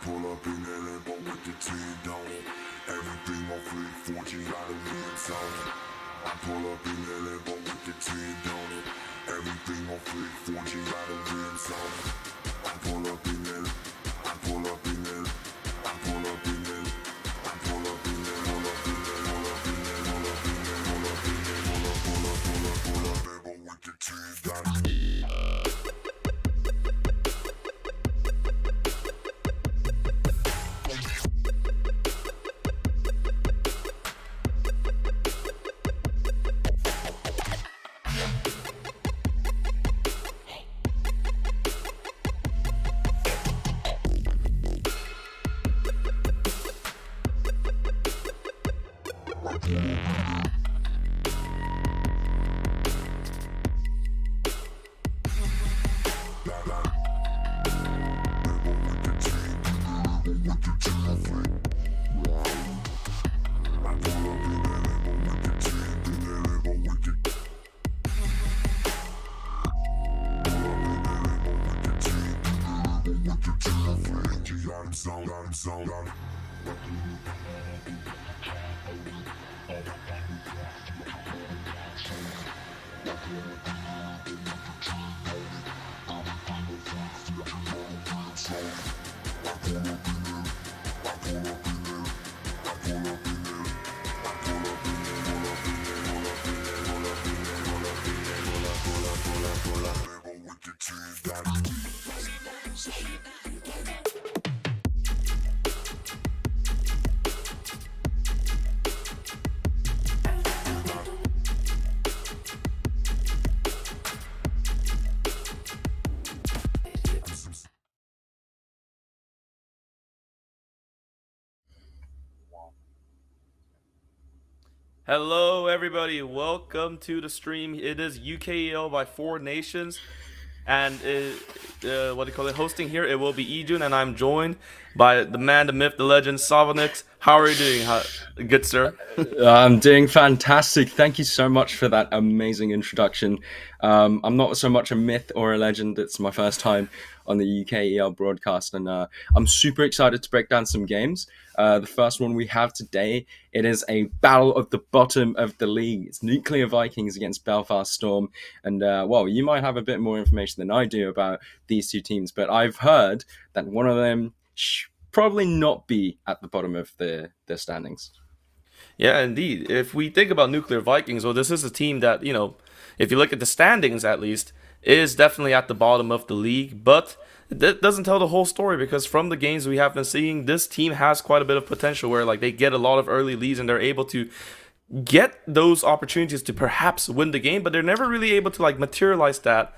pull up in that Lambo with the 10 on it. Everything on fleek, 14 got a rims on it. I pull up in that Lambo with the 10 on it. Everything on fleek, 14 got a rims on it. I pull up in that, I pull up in that, I pull up in that, I pull up in that, pull up in that, pull up in that, pull up in that, pull up in that, pull up Lambo with the 10 got it. Hello, everybody. Welcome to the stream. It is UKEL by Four Nations, and what do you call it? Hosting here, it will be Ejun, and I'm joined by the man, the myth, the legend, Savanix. How are you doing, good sir? I'm doing fantastic. Thank you so much for that amazing introduction. I'm not so much a myth or a legend. It's my first time on the UKEL broadcast, and I'm super excited to break down some games. The first one we have today, it is a battle of the bottom of the league. It's Nuclear Vikings against Belfast Storm, and well, you might have a bit more information than I do about these two teams, but I've heard that one of them probably not be at the bottom of the standings. Yeah, indeed. If we think about Nuclear Vikings, well, this is a team that, if you look at the standings at least, is definitely at the bottom of the league, but that doesn't tell the whole story because from the games we have been seeing, this team has quite a bit of potential where like they get a lot of early leads and they're able to get those opportunities to perhaps win the game, but they're never really able to like materialize that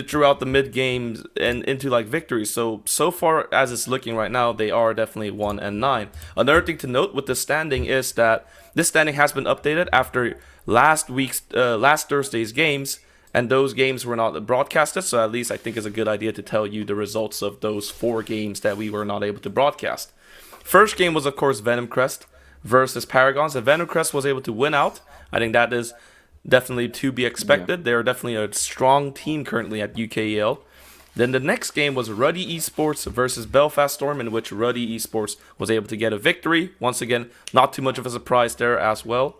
throughout the mid games and into like victories. So far as it's looking right now, they are definitely 1-9. Another thing to note with the standing is that this standing has been updated after last Thursday's games, and those games were not broadcasted. So at least I think it's a good idea to tell you the results of those 4 games that we were not able to broadcast. First game was of course Venom Crest versus Paragons, and Venom Crest was able to win out. I think that is definitely to be expected. They're definitely a strong team currently at UKEL. Then the next game was Ruddy Esports versus Belfast Storm, in which Ruddy Esports was able to get a victory. Once again, not too much of a surprise there as well.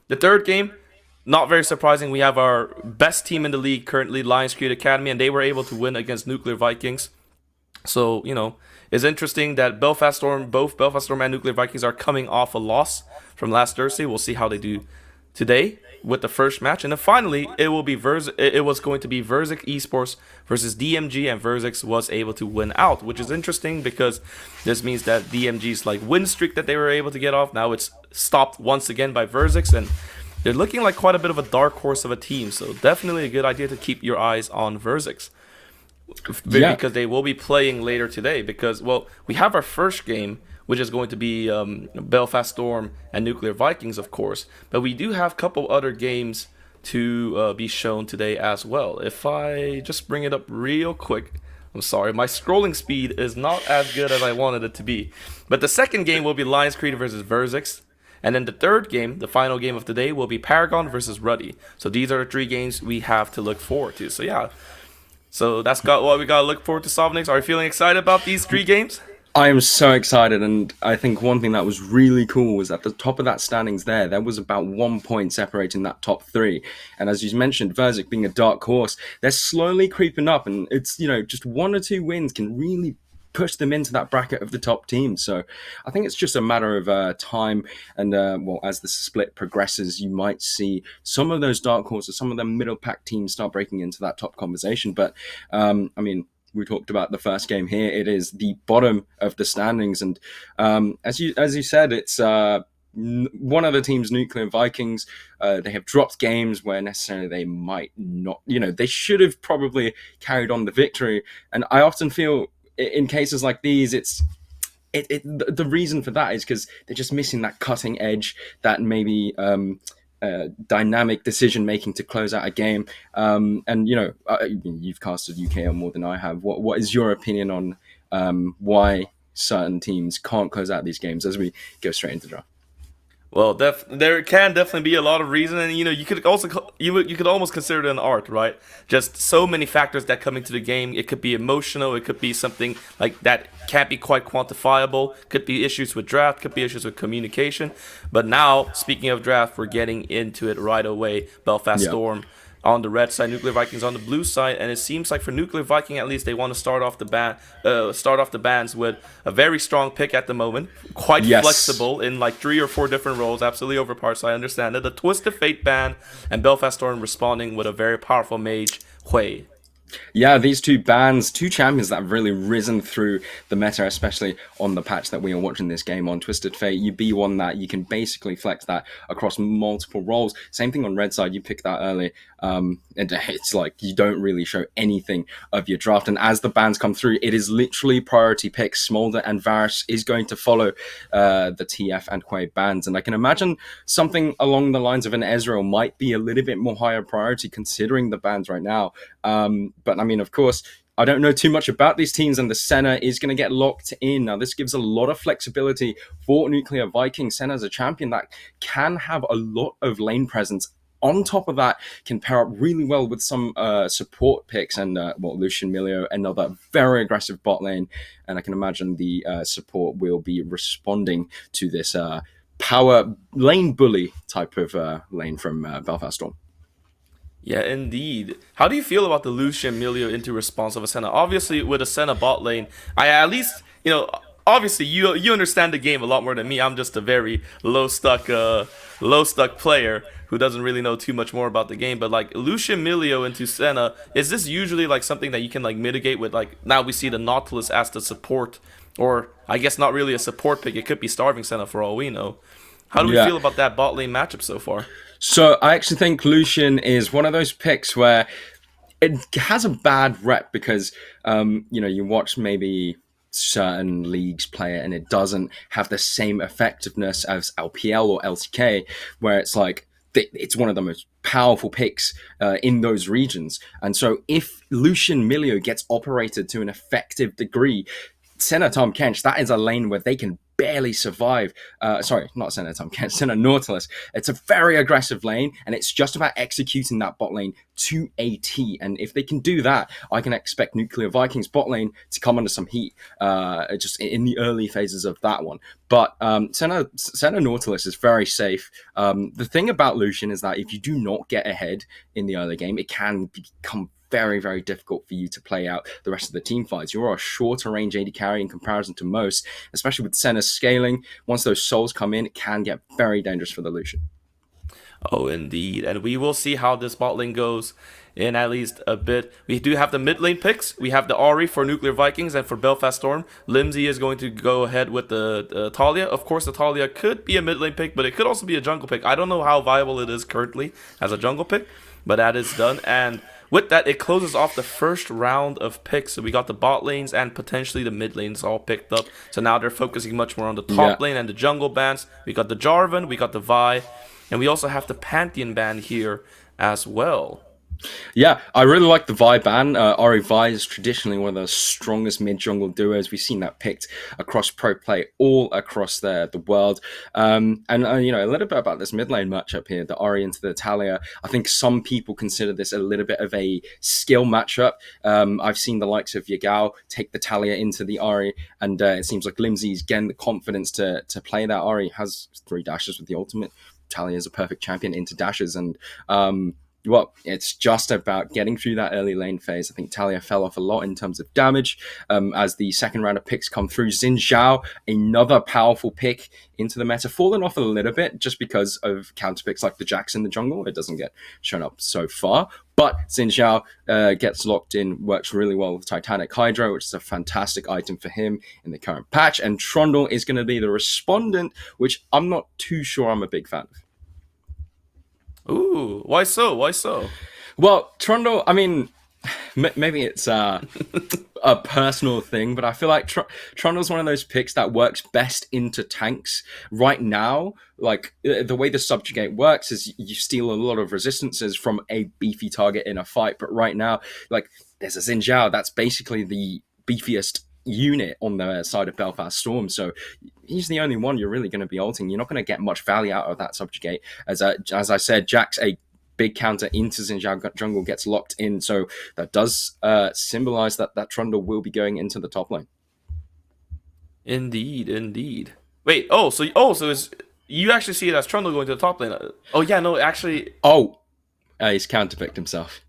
The third game, not very surprising. We have our best team in the league currently, Lions Creed Academy, and they were able to win against Nuclear Vikings. So, it's interesting that both Belfast Storm and Nuclear Vikings are coming off a loss from last Thursday. We'll see how they do today with the first match, and then finally it was going to be Verzik Esports versus DMG, and Verzik was able to win out, which is interesting because this means that DMG's like win streak that they were able to get off, now it's stopped once again by Verzik, and they're looking like quite a bit of a dark horse of a team. So definitely a good idea to keep your eyes on Verzik. Yeah. Because they will be playing later today. Because, well, we have our first game, which is going to be Belfast Storm and Nuclear Vikings, of course. But we do have a couple other games to be shown today as well. If I just bring it up real quick. I'm sorry, my scrolling speed is not as good as I wanted it to be. But the second game will be Lions Creed versus Verzik. And then the third game, the final game of the day, will be Paragon versus Ruddy. So these are the 3 games we have to look forward to. So yeah. So that's what we got to look forward to, Sovnix. Are you feeling excited about these 3 games? I am so excited, and I think one thing that was really cool was at the top of that standings there was about 1 point separating that top three. And as you mentioned, Verzik being a dark horse, they're slowly creeping up, and it's, just 1 or 2 wins can really push them into that bracket of the top teams. So I think it's just a matter of time. And well, as the split progresses, you might see some of those dark horses, some of the middle pack teams start breaking into that top conversation. But I mean, we talked about the first game here. It is the bottom of the standings, and as you said, it's one of the teams, Nuclear Vikings. They have dropped games where necessarily they might not. They should have probably carried on the victory. And I often feel in cases like these, the reason for that is because they're just missing that cutting edge, that maybe dynamic decision making to close out a game. And you've casted UKL more than I have. What is your opinion on why certain teams can't close out these games as we go straight into the draft? Well, there can definitely be a lot of reason, and you could also you could almost consider it an art, right? Just so many factors that come into the game. It could be emotional, it could be something like that can't be quite quantifiable. Could be issues with draft, could be issues with communication. But now, speaking of draft, we're getting into it right away. Belfast Storm on the red side, Nuclear Vikings on the blue side, and it seems like for Nuclear Viking at least they want to start off the bands with a very strong pick at the moment, quite flexible in like 3 or 4 different roles, absolutely overpowered. So I understand it. The Twisted Fate ban and Belfast Storm responding with a very powerful mage, Hui. Yeah, these two bands, two champions that have really risen through the meta, especially on the patch that we are watching this game on. Twisted Fate, you be one that you can basically flex that across multiple roles. Same thing on red side, you pick that early. And it's like you don't really show anything of your draft. And as the bands come through, it is literally priority picks. Smolder and Varus is going to follow the TF and Quay bands. And I can imagine something along the lines of an Ezreal might be a little bit more higher priority considering the bands right now. But I mean, of course, I don't know too much about these teams, and the Senna is going to get locked in. Now, this gives a lot of flexibility for Nuclear Vikings. Senna is a champion that can have a lot of lane presence. On top of that, can pair up really well with some support picks, and Lucian Milio, another very aggressive bot lane. And I can imagine the support will be responding to this power lane bully type of lane from Belfast Storm. Yeah, indeed. How do you feel about the Lucian Milio into response of a Senna? Obviously, with a Senna bot lane, I at least, obviously you understand the game a lot more than me. I'm just a very low stuck player who doesn't really know too much more about the game. But like Lucian Milio into Senna, is this usually like something that you can like mitigate with? Like now we see the Nautilus as the support, or I guess not really a support pick. It could be starving Senna for all we know. How do we feel about that bot lane matchup so far? So I actually think Lucian is one of those picks where it has a bad rep because, you watch maybe certain leagues play it and it doesn't have the same effectiveness as LPL or LCK, where it's like, it's one of the most powerful picks in those regions. And so if Lucian Milio gets operated to an effective degree, Senna Tahm Kench, that is a lane where they can barely survive. Sorry, not Senna Tahm Kench, Senna Nautilus. It's a very aggressive lane, and it's just about executing that bot lane to a T. And if they can do that, I can expect Nuclear Vikings bot lane to come under some heat just in the early phases of that one. But Senna Nautilus is very safe. The thing about Lucian is that if you do not get ahead in the early game, it can become very, very difficult for you to play out the rest of the team fights. You're a shorter range AD carry in comparison to most, especially with Senna's scaling. Once those souls come in, it can get very dangerous for the Lucian. Oh, indeed. And we will see how this bot lane goes in at least a bit. We do have the mid lane picks. We have the Ahri for Nuclear Vikings, and for Belfast Storm, Limsey is going to go ahead with the Talia. Of course, the Talia could be a mid lane pick, but it could also be a jungle pick. I don't know how viable it is currently as a jungle pick, but that is done. And with that, it closes off the first round of picks. So we got the bot lanes and potentially the mid lanes all picked up. So now they're focusing much more on the top lane and the jungle bans. We got the Jarvan, we got the Vi, and we also have the Pantheon ban here as well. Yeah, I really like the Vi ban. Ori Vi is traditionally one of the strongest mid jungle duos. We've seen that picked across pro play all across the world. And a little bit about this mid lane matchup here, the Ori into the Talia. I think some people consider this a little bit of a skill matchup. I've seen the likes of Yagao take the Talia into the Ori, and it seems like Limsey's getting the confidence to play that. Ori has 3 dashes with the ultimate. Talia is a perfect champion into dashes, and well, it's just about getting through that early lane phase. I think Talia fell off a lot in terms of damage as the second round of picks come through. Xin Zhao, another powerful pick into the meta, fallen off a little bit just because of counter picks like the Jax in the jungle. It doesn't get shown up so far. But Xin Zhao gets locked in, works really well with Titanic Hydra, which is a fantastic item for him in the current patch. And Trundle is going to be the respondent, which I'm not too sure I'm a big fan of. Ooh, why so? Why so? Well, Trundle, I mean, maybe it's a personal thing, but I feel like Trundle's one of those picks that works best into tanks right now. Like the way the subjugate works is you steal a lot of resistances from a beefy target in a fight, but right now, like there's a Xin Zhao that's basically the beefiest unit on the side of Belfast Storm, so he's the only one you're really going to be ulting. You're not going to get much value out of that subjugate. As I said, Jax, a big counter into Xin Zhao jungle, gets locked in, so that does symbolize that Trundle will be going into the top lane. Indeed, indeed. Wait, so is you actually see it as Trundle going to the top lane? Oh yeah, no, actually. He's counterpicked himself.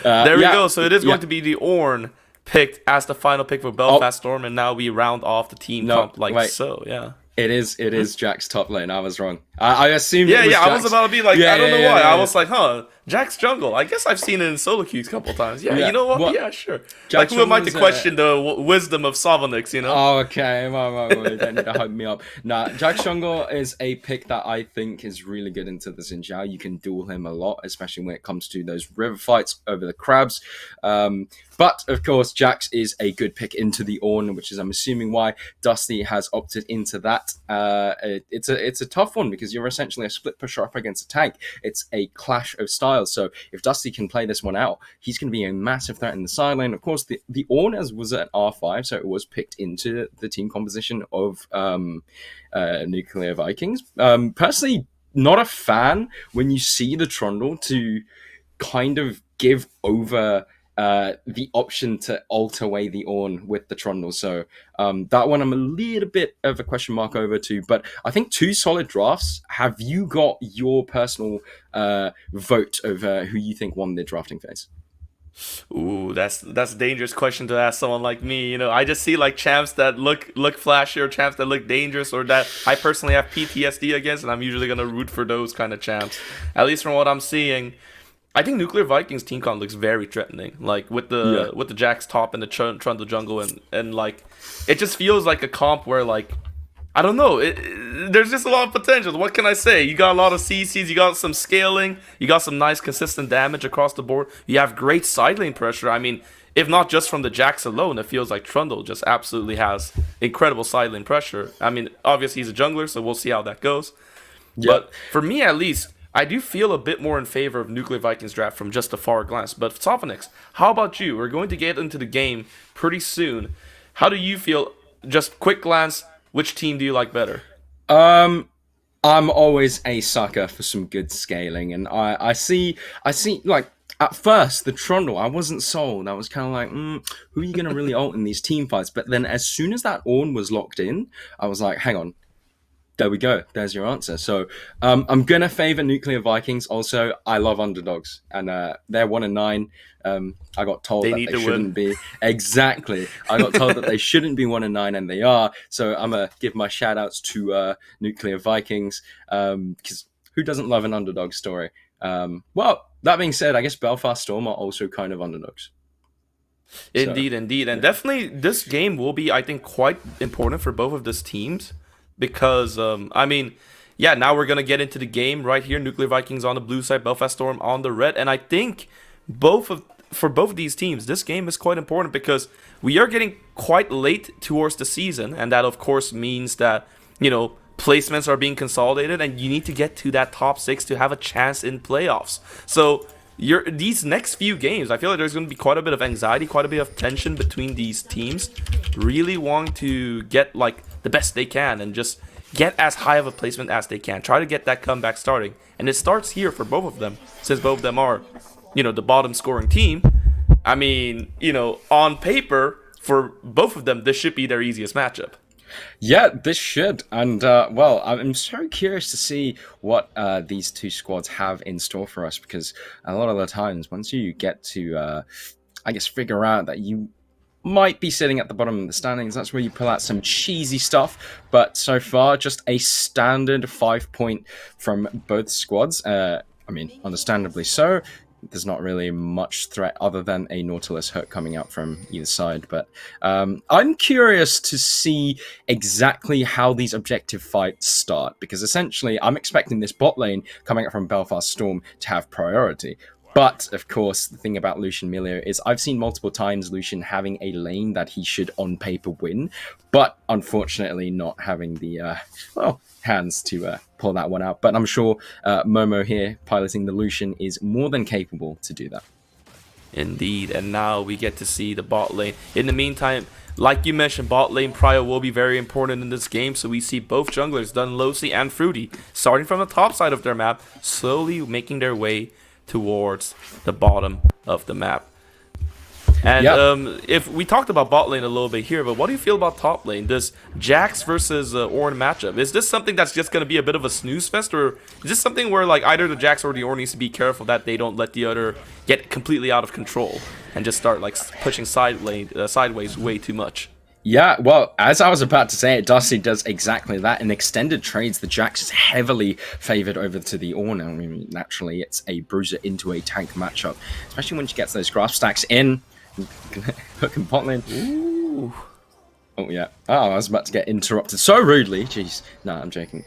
There we go. So it is going to be the Ornn picked as the final pick for Belfast Storm, and now we round off the team comp so. Yeah. It is Jack's top lane. I was wrong. I assumed. Yeah, it was I was about to be like, I don't know why. Yeah. I was like, Jack's jungle. I guess I've seen it in solo queues a couple times. Yeah, you know what? Well, yeah, sure. Jack's who am I to question the wisdom of Savonix, you know? Oh, okay. Well, you don't need to hype me up. Nah, Jack's jungle is a pick that I think is really good into the Xin Zhao. You can duel him a lot, especially when it comes to those river fights over the crabs. But, of course, Jax is a good pick into the Ornn, which is, I'm assuming, why Dusty has opted into that. It's a tough one because you're essentially a split pusher up against a tank. It's a clash of styles. So if Dusty can play this one out, he's going to be a massive threat in the side lane. Of course, the Ornn was at R5, so it was picked into the team composition of Nuclear Vikings. Personally, not a fan when you see the Trundle to kind of give over the option to ult away the Ornn with the Trundle. So that one I'm a little bit of a question mark over to, but I think 2 solid drafts. Have you got your personal vote of who you think won the drafting phase? Ooh, that's a dangerous question to ask someone like me. You know, I just see like champs that look flashy or champs that look dangerous or that I personally have PTSD against, and I'm usually gonna root for those kind of champs. At least from what I'm seeing. I think Nuclear Vikings team comp looks very threatening, like with the Jax top and the Trundle jungle, and like it just feels like a comp where like I don't know, there's just a lot of potential. What can I say? You got a lot of CCs, you got some scaling, you got some nice consistent damage across the board. You have great side lane pressure. I mean, if not just from the Jax alone, it feels like Trundle just absolutely has incredible side lane pressure. I mean, obviously he's a jungler, so we'll see how that goes. Yep. But for me at least, I do feel a bit more in favor of Nuclear Vikings draft from just a far glance. But Sophoenix, how about you? We're going to get into the game pretty soon. How do you feel? Just quick glance, which team do you like better? I'm always a sucker for some good scaling, and I see like at first the Trundle, I wasn't sold. I was kind of like, who are you gonna really ult in these team fights? But then as soon as that Ornn was locked in, I was like, hang on. There we go. There's your answer. So I'm going to favor Nuclear Vikings. Also, I love underdogs. And they're 1-9. I got told that they shouldn't be. Exactly. I got told that they shouldn't be 1-9, and they are. So I'm going to give my shout-outs to Nuclear Vikings. Because who doesn't love an underdog story? Well, that being said, I guess Belfast Storm are also kind of underdogs. Indeed. And definitely this game will be, I think, quite important for both of these teams. Because, I mean, yeah, now we're going to get into the game right here. Nuclear Vikings on the blue side, Belfast Storm on the red. And I think for both of these teams, this game is quite important because we are getting quite late towards the season. And that, of course, means that, you know, placements are being consolidated, and you need to get to that top 6 to have a chance in playoffs. So these next few games, I feel like there's going to be quite a bit of anxiety, quite a bit of tension between these teams, really wanting to get like the best they can and just get as high of a placement as they can. Try to get that comeback starting, and it starts here for both of them, since both of them are, the bottom scoring team. I mean, on paper, for both of them, this should be their easiest matchup. Yeah, this should. And, well, I'm so curious to see what these two squads have in store for us, because a lot of the times, once you get to, I guess, figure out that you might be sitting at the bottom of the standings, that's where you pull out some cheesy stuff. But so far, just a standard 5-point from both squads. I mean, understandably so. There's not really much threat other than a Nautilus hook coming out from either side. But I'm curious to see exactly how these objective fights start, because essentially I'm expecting this bot lane coming out from Belfast Storm to have priority. But, of course, the thing about Lucian Milio is I've seen multiple times Lucian having a lane that he should, on paper, win, but unfortunately not having the, hands to pull that one out. But I'm sure Momo here, piloting the Lucian, is more than capable to do that. Indeed, and now we get to see the bot lane. In the meantime, like you mentioned, bot lane prio will be very important in this game, so we see both junglers, Dunlosy and Fruity, starting from the top side of their map, slowly making their way towards the bottom of the map. And if we talked about bot lane a little bit here, but what do you feel about top lane? This Jax versus Ornn matchup, is this something that's just going to be a bit of a snooze fest, or is this something where like either the Jax or the Ornn needs to be careful that they don't let the other get completely out of control and just start like pushing sideways way too much? Yeah, well, as I was about to say, Dusty does exactly that. In extended trades, the Jax is heavily favored over to the Ornn. I mean, naturally, it's a bruiser into a tank matchup, especially when she gets those grasp stacks in. Hook and bot lane. Ooh. Oh, yeah. Oh, I was about to get interrupted so rudely. Jeez. No, I'm joking.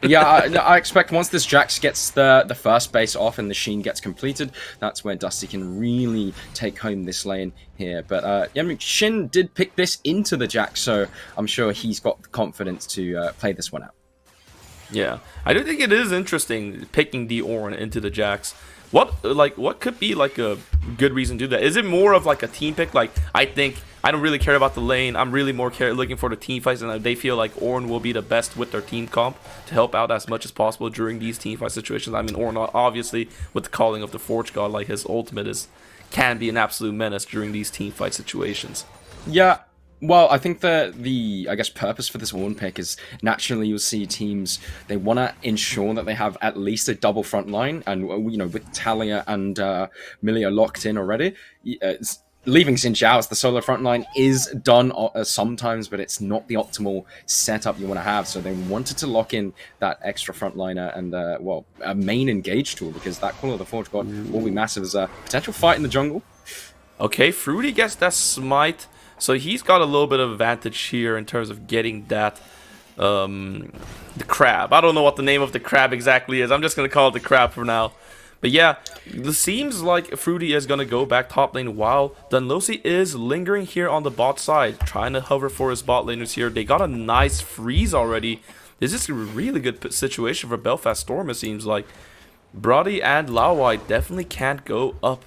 Yeah, I expect once this Jax gets the first base off and the Sheen gets completed, that's where Dusty can really take home this lane here. But, yeah, I mean, Shin did pick this into the Jax, so I'm sure he's got the confidence to play this one out. Yeah, I do think it is interesting picking the Ornn into the Jax. What could be like a good reason to do that? Is it more of like a team pick? Like, I think I don't really care about the lane. I'm really more looking for the team fights, and they feel like Ornn will be the best with their team comp to help out as much as possible during these team fight situations. I mean, Ornn obviously with the calling of the Forge God, like his ultimate can be an absolute menace during these team fight situations. Yeah. Well, I think the I guess purpose for this Ornn pick is naturally you'll see teams, they want to ensure that they have at least a double front line, and with Talia and Milio locked in already, leaving Xin Zhao as the solo front line is done sometimes, but it's not the optimal setup you want to have. So they wanted to lock in that extra frontliner and a main engage tool, because that Call of the Forge God will be massive as a potential fight in the jungle. Okay, Fruity gets that smite. So he's got a little bit of advantage here in terms of getting that, the crab. I don't know what the name of the crab exactly is. I'm just going to call it the crab for now. But yeah, it seems like Fruity is going to go back top lane while Dunlosy is lingering here on the bot side, trying to hover for his bot laners here. They got a nice freeze already. This is a really good situation for Belfast Storm, it seems like. Brody and Laowai definitely can't go up,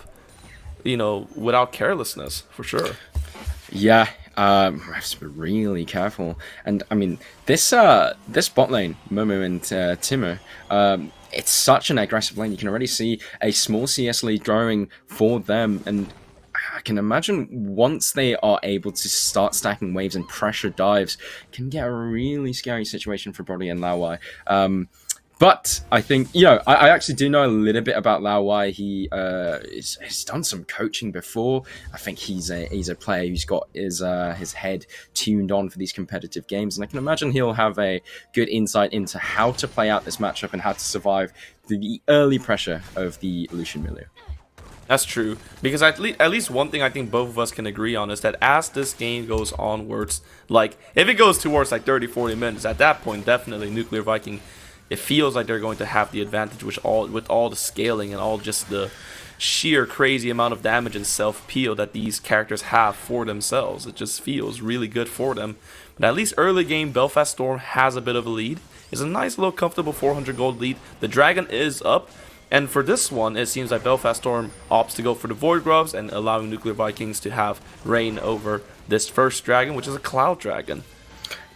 without carelessness, for sure. Yeah, I have to be really careful. And I mean, this bot lane, Momo and Timo, it's such an aggressive lane. You can already see a small CS lead growing for them, and I can imagine once they are able to start stacking waves and pressure dives, can get a really scary situation for Brody and Laowai. But I think, I actually do know a little bit about Laowai. He he's done some coaching before. I think he's a player who's got his head tuned on for these competitive games. And I can imagine he'll have a good insight into how to play out this matchup and how to survive the early pressure of the Lucian Milio. That's true, because at least one thing I think both of us can agree on is that as this game goes onwards, like if it goes towards like 30-40 minutes, at that point definitely Nuclear Viking, it feels like they're going to have the advantage with all the scaling and all just the sheer crazy amount of damage and self-peel that these characters have for themselves. It just feels really good for them. But at least early game, Belfast Storm has a bit of a lead. is a nice little comfortable 400 gold lead. The dragon is up. And for this one, it seems like Belfast Storm opts to go for the Void Grubs and allowing Nuclear Vikings to have reign over this first dragon, which is a Cloud Dragon.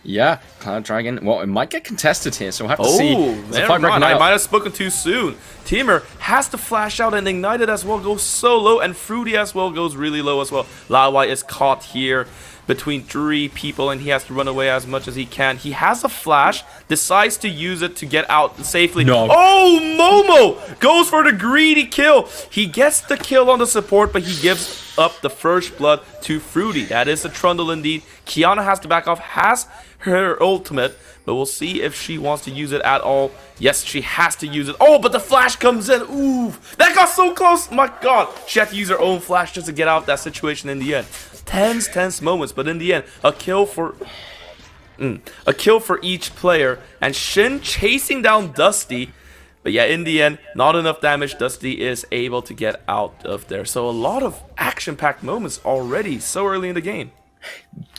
Yeah, Cloud Dragon. Well, it might get contested here, so we'll have to see. Never mind. I might have spoken too soon. Teamer has to flash out, and Ignited as well goes so low, and Fruity as well goes really low as well. Lawai is caught here between 3 people, and he has to run away as much as he can. He has a flash, decides to use it to get out safely. No. Oh, Momo goes for the greedy kill. He gets the kill on the support, but he gives up the first blood to Fruity. That is a Trundle indeed. Kiana has to back off, has her ultimate, but we'll see if she wants to use it at all. Yes, she has to use it. Oh, but the flash comes in. Ooh, that got so close. My God, she had to use her own flash just to get out of that situation in the end. Tense moments, but in the end, a kill for each player, and Shin chasing down Dusty. But yeah, in the end, not enough damage. Dusty is able to get out of there. So a lot of action-packed moments already so early in the game.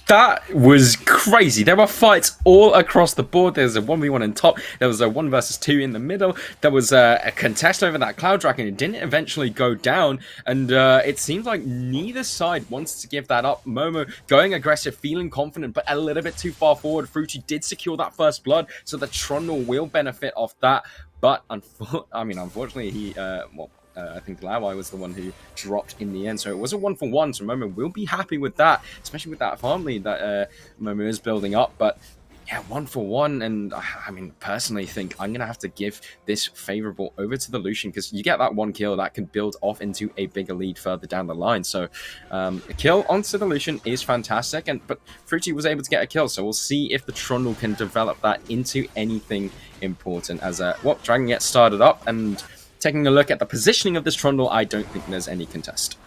That was crazy. There were fights all across the board. There was a 1v1 in top. There was a 1 versus 2 in the middle. There was a contest over that Cloud Dragon. It didn't eventually go down. And it seems like neither side wants to give that up. Momo going aggressive, feeling confident, but a little bit too far forward. Fruity did secure that first blood, so the Trundle will benefit off that. But unfortunately, he I think Lawai was the one who dropped in the end, so it was a 1-for-1. So Momo will be happy with that, especially with that farm lead that Momo is building up. But yeah, 1-for-1, and I mean, personally think I'm gonna have to give this favorable over to the Lucian, because you get that 1 kill that can build off into a bigger lead further down the line. So a kill onto the Lucian is fantastic, but Fruity was able to get a kill, so we'll see if the Trundle can develop that into anything important. As Dragon gets started up, and taking a look at the positioning of this Trundle, I don't think there's any contest.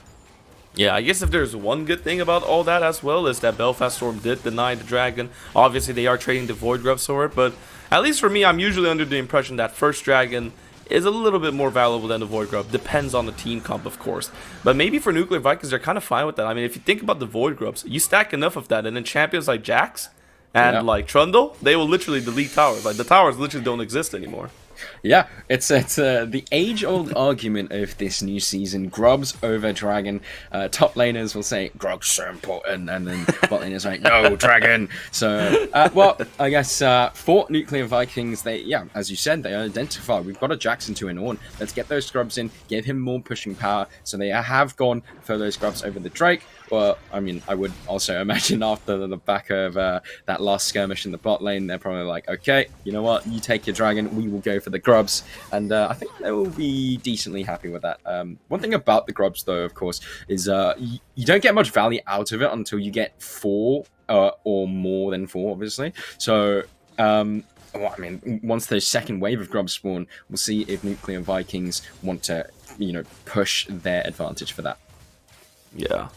Yeah, I guess if there's one good thing about all that as well is that Belfast Storm did deny the dragon. Obviously, they are trading the Void Grubs for it, but at least for me, I'm usually under the impression that first dragon is a little bit more valuable than the Void Grub. Depends on the team comp, of course. But maybe for Nuclear Vikings, they're kind of fine with that. I mean, if you think about the Void Grubs, you stack enough of that, and then champions like Jax and like Trundle, they will literally delete towers. Like, the towers literally don't exist anymore. Yeah, it's the age-old argument of this new season: Grubs over Dragon. Top laners will say Grubs so important, and then bot laners like no Dragon. So, I guess for Nuclear Vikings, as you said, they identify we've got a Jackson to an Ornn. Let's get those Grubs in, give him more pushing power. So they have gone for those Grubs over the Drake. Well, I mean, I would also imagine after the back of that last skirmish in the bot lane, they're probably like, okay, you know what, you take your dragon, we will go for the Grubs. And I think they will be decently happy with that. One thing about the Grubs, though, of course, is you don't get much value out of it until you get 4 or more than 4, obviously. So, once the second wave of Grubs spawn, we'll see if Nuclear Vikings want to, push their advantage for that. Yeah.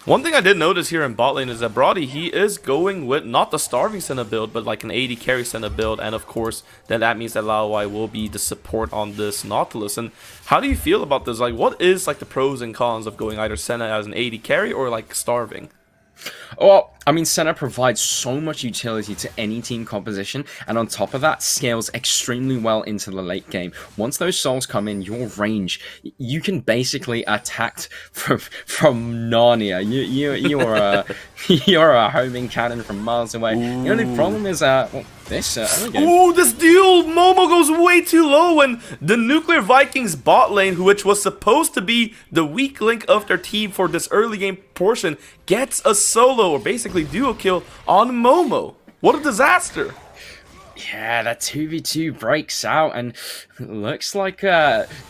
One thing I did notice here in bot lane is that Brody, he is going with not the Starving Senna build, but like an AD carry Senna build, and of course, then that means that Lawai will be the support on this Nautilus. And how do you feel about this? Like, what is like the pros and cons of going either Senna as an AD carry or like Starving? Well, I mean, Senna provides so much utility to any team composition, and on top of that, scales extremely well into the late game. Once those souls come in, your range, you can basically attack from Narnia. You're a homing cannon from miles away. Ooh. The only problem is this early game. Ooh, this deal! Momo goes way too low, and the Nuclear Vikings bot lane, which was supposed to be the weak link of their team for this early game portion, gets a solo, or basically duo kill, on Momo. What a disaster! Yeah, that 2v2 breaks out, and looks like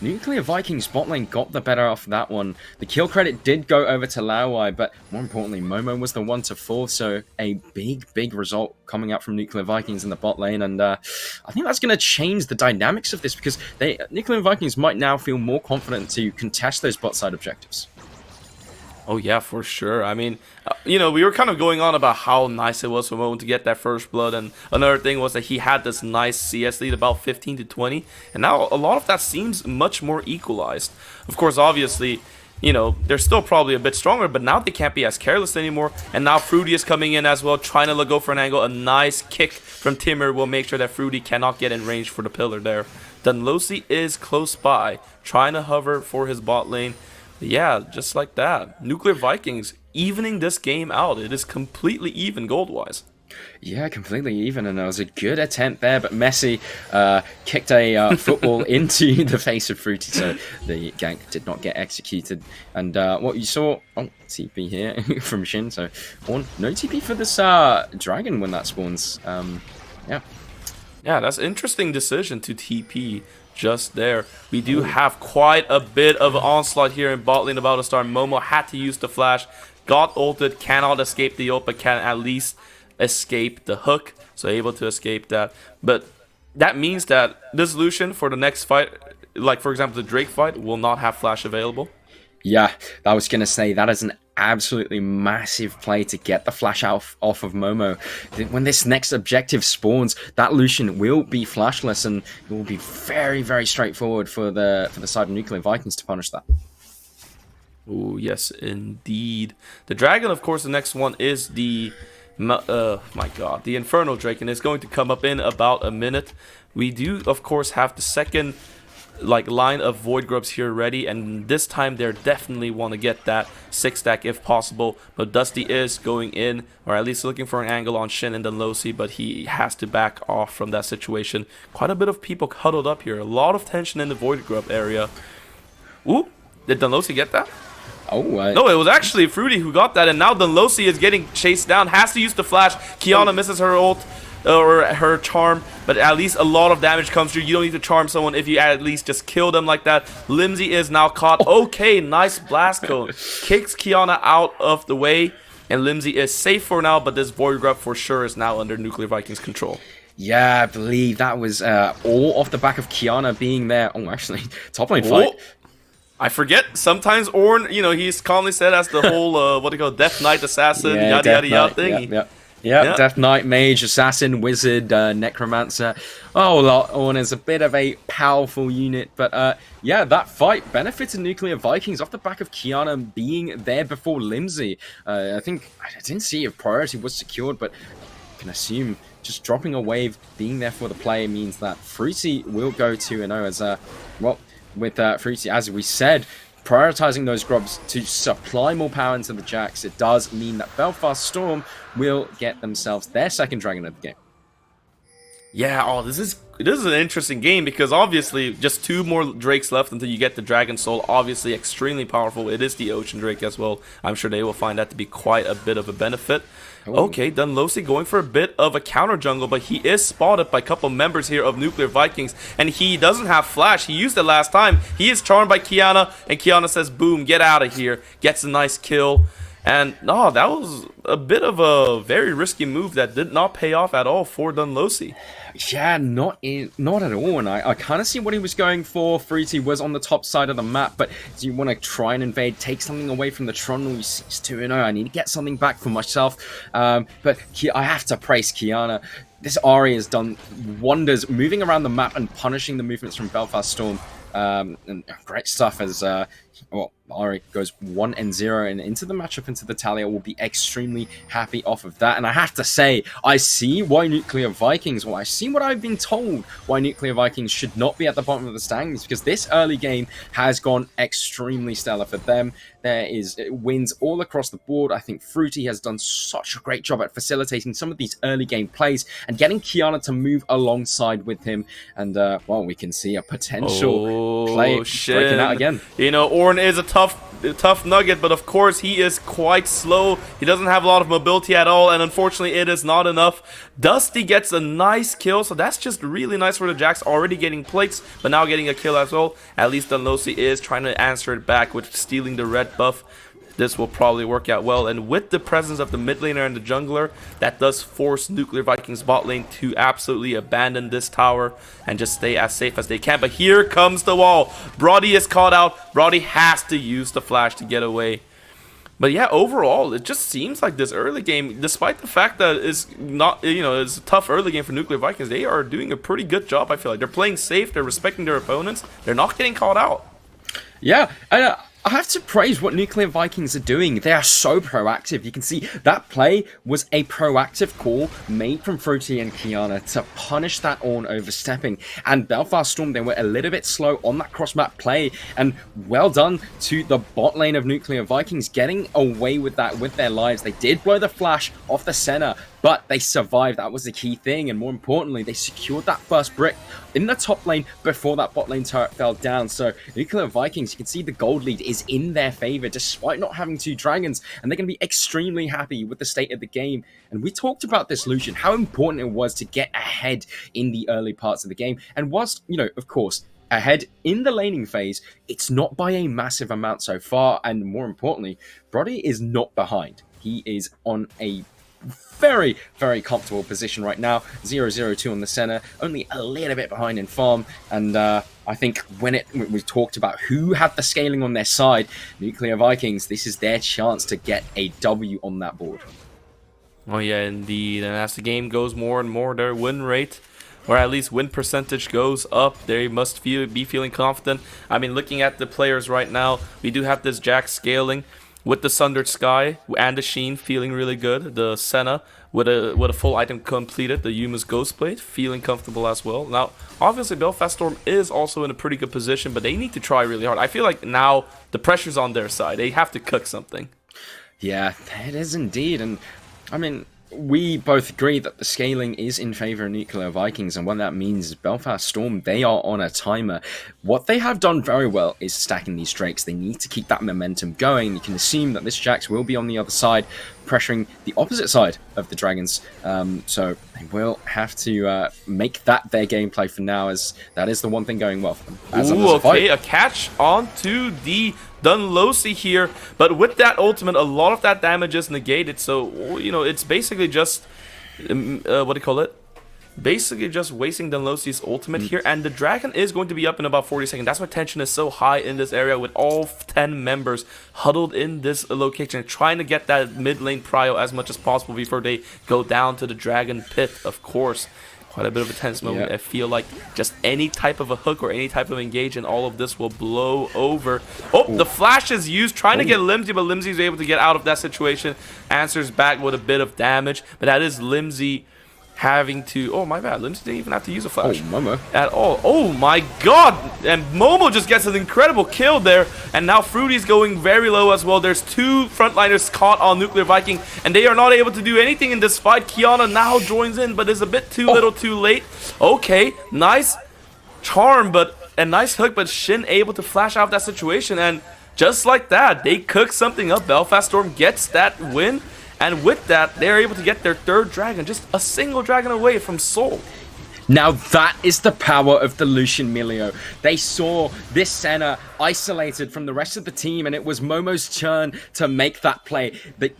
Nuclear Vikings bot lane got the better off that one. The kill credit did go over to Lawai, but more importantly, Momo was the one to fall, so a big result coming out from Nuclear Vikings in the bot lane, and I think that's going to change the dynamics of this, because Nuclear Vikings might now feel more confident to contest those bot side objectives. Oh yeah, for sure. I mean, we were kind of going on about how nice it was for Momo to get that first blood, and another thing was that he had this nice CS lead, about 15 to 20, and now a lot of that seems much more equalized. Of course, obviously, you know, they're still probably a bit stronger, but now they can't be as careless anymore. And now Fruity is coming in as well, trying to go for an angle. A nice kick from Timur will make sure that Fruity cannot get in range for the pillar there. Dunlosy is close by, trying to hover for his bot lane. Yeah, just like that. Nuclear Vikings evening this game out. It is completely even gold-wise. Yeah, completely even, and it was a good attempt there, but Messi kicked a football into the face of Fruity, so the gank did not get executed. And what you saw, TP here from Shin, so no TP for this dragon when that spawns. Yeah. Yeah, that's an interesting decision to TP just there. We do have quite a bit of onslaught here in bot lane about to start. Momo had to use the flash, got ulted, cannot escape the ult, but can at least escape the hook, so able to escape that. But that means that this Lucian for the next fight, like for example the Drake fight, will not have flash available. Yeah, I was going to say that is an absolutely massive play to get the flash off of Momo. When this next objective spawns, that Lucian will be flashless, and it will be very, very straightforward for the side of Nuclear Vikings to punish that. Oh yes, indeed. The dragon, of course, the next one is the my god, the Infernal Drake, and it's going to come up in about a minute. We do, of course, have the second line of Void Grubs here ready, and this time they definitely want to get that 6-stack if possible. But Dusty is going in, or at least looking for an angle on Shin and Dunlosy, but he has to back off from that situation. Quite a bit of people huddled up here, a lot of tension in the Void Grub area. Ooh, did Dunlosy get that? Oh, no, it was actually Fruity who got that, and now Dunlosy is getting chased down, has to use the flash. Qiyana misses her ult, or her charm, but at least a lot of damage comes through. You don't need to charm someone if you at least just kill them like that. Limsey is now caught. Okay, nice blast cone. Kicks Qiyana out of the way, and Limsey is safe for now, but this Void Grub for sure is now under Nuclear Vikings control. Yeah, I believe that was all off the back of Qiyana being there. Oh, actually, top lane fight. I forget. Sometimes Ornn, you know, he's commonly said as the whole, what do you call it, Death Knight Assassin, yada yada yada thing. Yeah, Death Knight, Mage, Assassin, Wizard, Necromancer. Oh, Ornn is a bit of a powerful unit, but yeah, that fight benefited Nuclear Vikings off the back of Qiyana being there before Limsey. I think, I didn't see if priority was secured, but I can assume just dropping a wave, being there for the play means that Fruity will go 2-0 as, well, with Fruity, as we said, prioritizing those grubs to supply more power into the Jax, it does mean that Belfast Storm will get themselves their second dragon of the game. Yeah, this is an interesting game because obviously just 2 more Drakes left until you get the Dragon Soul. Obviously extremely powerful. It is the Ocean Drake as well. I'm sure they will find that to be quite a bit of a benefit. Ooh. Okay, Dunlosy going for a bit of a counter jungle, but he is spotted by a couple members here of Nuclear Vikings, and he doesn't have flash. He used it last time. He is charmed by Qiyana, and Qiyana says, boom, get out of here. Gets a nice kill. And no, that was a bit of a very risky move that did not pay off at all for Dunlosy. Yeah, not at all. And I kind of see what he was going for. Fruity was on the top side of the map, but do you want to try and invade, take something away from the Trundle? He sees 2-0. I need to get something back for myself. But I have to praise Qiyana. This Ahri has done wonders moving around the map and punishing the movements from Belfast Storm. And great stuff as well, Ahri goes 1-0 and into the matchup, into the Talia. Will be extremely happy off of that. And I have to say, I see why Nuclear Vikings, I see what I've been told why Nuclear Vikings should not be at the bottom of the standings, because this early game has gone extremely stellar for them. There is wins all across the board. I think Fruity has done such a great job at facilitating some of these early game plays and getting Qiyana to move alongside with him. And, well, we can see a potential play breaking out again. You know, Ornn is a tough nugget, but of course he is quite slow. He doesn't have a lot of mobility at all, and unfortunately it is not enough. Dusty gets a nice kill, so that's just really nice for the Jax, already getting plates, but now getting a kill as well. At least Dunlosy is trying to answer it back with stealing the red buff. This will probably work out well, and with the presence of the mid laner and the jungler, that does force Nuclear Vikings bot lane to absolutely abandon this tower and just stay as safe as they can. But here comes the wall. Brody is caught out. Brody has to use the flash to get away. But yeah, overall, it just seems like this early game, despite the fact that it's not, you know, it's a tough early game for Nuclear Vikings, they are doing a pretty good job. I feel like they're playing safe, they're respecting their opponents, they're not getting caught out. Yeah, I have to praise what Nuclear Vikings are doing. They are so proactive. You can see that play was a proactive call made from Fruity and Kiana to punish that Ornn overstepping. And Belfast Storm, they were a little bit slow on that cross-map play. And well done to the bot lane of Nuclear Vikings getting away with that with their lives. They did blow the flash off the center, but they survived. That was the key thing. And more importantly, they secured that first brick in the top lane before that bot lane turret fell down. So Nuclear Vikings, you can see the gold lead is in their favor despite not having 2 dragons, and they're going to be extremely happy with the state of the game. And we talked about this, Lucian, how important it was to get ahead in the early parts of the game. And whilst, of course, ahead in the laning phase, it's not by a massive amount so far. And more importantly, Brody is not behind. He is on a very, very comfortable position right now. 0-0-2 on the center, only a little bit behind in farm. And I think when we talked about who had the scaling on their side, Nuclear Vikings, this is their chance to get a W on that board. Oh yeah, indeed. And as the game goes more and more, their win rate, or at least win percentage, goes up. They must be feeling confident. I mean, looking at the players right now, we do have this Jack scaling with the Sundered Sky and the Sheen feeling really good. The Senna with a full item completed. The Yuma's Ghostblade feeling comfortable as well. Now, obviously, Belfast Storm is also in a pretty good position, but they need to try really hard. I feel like now the pressure's on their side. They have to cook something. Yeah, it is indeed. And I mean, we both agree that the scaling is in favor of Nuclear Vikings, and what that means is Belfast Storm, they are on a timer. What they have done very well is stacking these Drakes. They need to keep that momentum going. You can assume that this Jax will be on the other side, pressuring the opposite side of the Dragons. So they will have to make that their gameplay for now, as that is the one thing going well for them. Ooh, okay, a catch onto the Dunlosi here, but with that ultimate, a lot of that damage is negated, so, it's basically just, what do you call it? Basically just wasting Dunlosi's ultimate here, and the dragon is going to be up in about 40 seconds. That's why tension is so high in this area, with all 10 members huddled in this location, trying to get that mid lane prio as much as possible before they go down to the dragon pit, of course. Quite a bit of a tense moment. Yeah. I feel like just any type of a hook or any type of engage and all of this will blow over. Oh, the flash is used, trying to get Limsy, but Limsy is able to get out of that situation. Answers back with a bit of damage, but that is Limsy having to... Oh, my bad. Limsy didn't even have to use a flash. Oh, Momo. At all. Oh, my God. And Momo just gets an incredible kill there. And now Fruity's going very low as well. There's 2 frontliners caught on Nuclear Viking, and they are not able to do anything in this fight. Kiana now joins in, but is a bit too little too late. Okay, nice charm, but a nice hook, but Shin able to flash out of that situation. And just like that, they cook something up. Belfast Storm gets that win. And with that, they're able to get their 3rd dragon, just a single dragon away from Seoul. Now that is the power of the Lucian Milio. They saw this Senna isolated from the rest of the team, and it was Momo's turn to make that play. But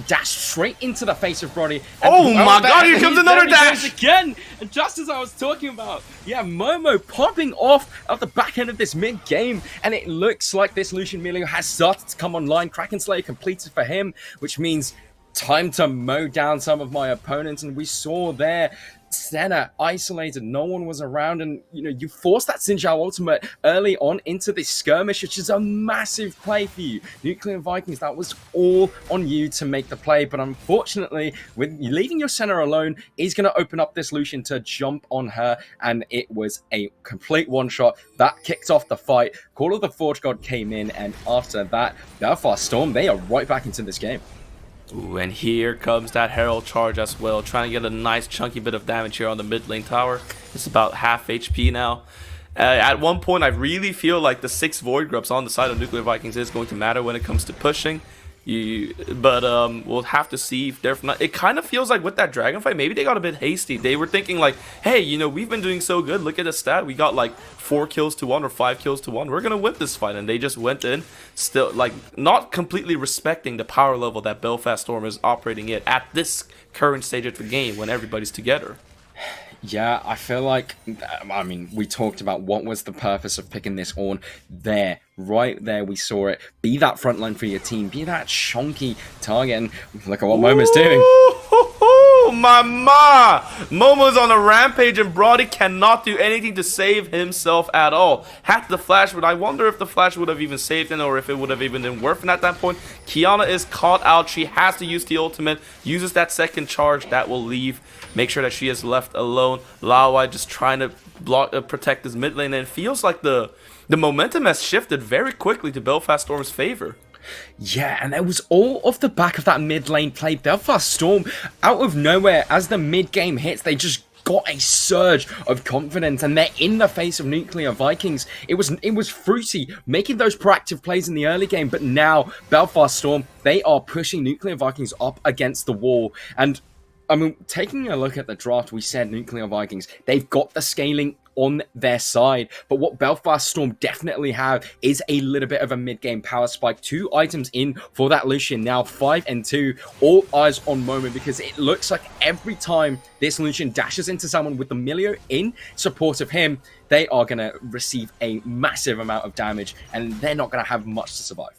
dashed straight into the face of Brody. Oh my God, here comes another dash! Again! And just as I was talking about, yeah, Momo popping off at the back end of this mid-game, and it looks like this Lucian Milio has started to come online. Kraken Slayer completed for him, which means time to mow down some of my opponents. And we saw there Senna isolated, no one was around, and you force that Xin Zhao ultimate early on into this skirmish, which is a massive play for you. Nuclear Vikings, that was all on you to make the play, but unfortunately, with you leaving your Senna alone is going to open up this Lucian to jump on her, and it was a complete one-shot. That kicked off the fight. Call of the Forge God came in, and after that, Belfast Storm, they are right back into this game. Ooh, and here comes that Herald charge as well, trying to get a nice chunky bit of damage here on the mid lane tower. It's about half HP now. At one point, I really feel like the 6 Void Grubs on the side of Nuclear Vikings is going to matter when it comes to pushing. But we'll have to see if they're not. It kind of feels like with that dragon fight, maybe they got a bit hasty. They were thinking like, hey, we've been doing so good. Look at the stat. We got like 4 kills to 1 or 5 kills to 1. We're gonna win this fight, and they just went in, still like not completely respecting the power level that Belfast Storm is operating at this current stage of the game when everybody's together. Yeah, I feel like, I mean, we talked about what was the purpose of picking this Ornn. There, right there, we saw it. Be that frontline for your team. Be that chunky target. And look at what Momo's doing. Oh, mama! Momo's on a rampage and Brody cannot do anything to save himself at all. Had the flash, but I wonder if the flash would have even saved him or if it would have even been worth it at that point. Kiana is caught out. She has to use the ultimate. Uses that second charge. That will leave. Make sure that she is left alone. Lawai just trying to protect his mid lane. And it feels like the momentum has shifted very quickly to Belfast Storm's favor. Yeah, and it was all off the back of that mid lane play. Belfast Storm, out of nowhere, as the mid game hits, they just got a surge of confidence, and they're in the face of Nuclear Vikings. It was fruity, making those proactive plays in the early game, but now Belfast Storm, they are pushing Nuclear Vikings up against the wall. And I mean, taking a look at the draft, we said Nuclear Vikings, they've got the scaling on their side, but what Belfast Storm definitely have is a little bit of a mid-game power spike. 2 items in for that Lucian now, 5 and 2, all eyes on Momo, because it looks like every time this Lucian dashes into someone with the Milio in support of him, they are going to receive a massive amount of damage, and they're not going to have much to survive.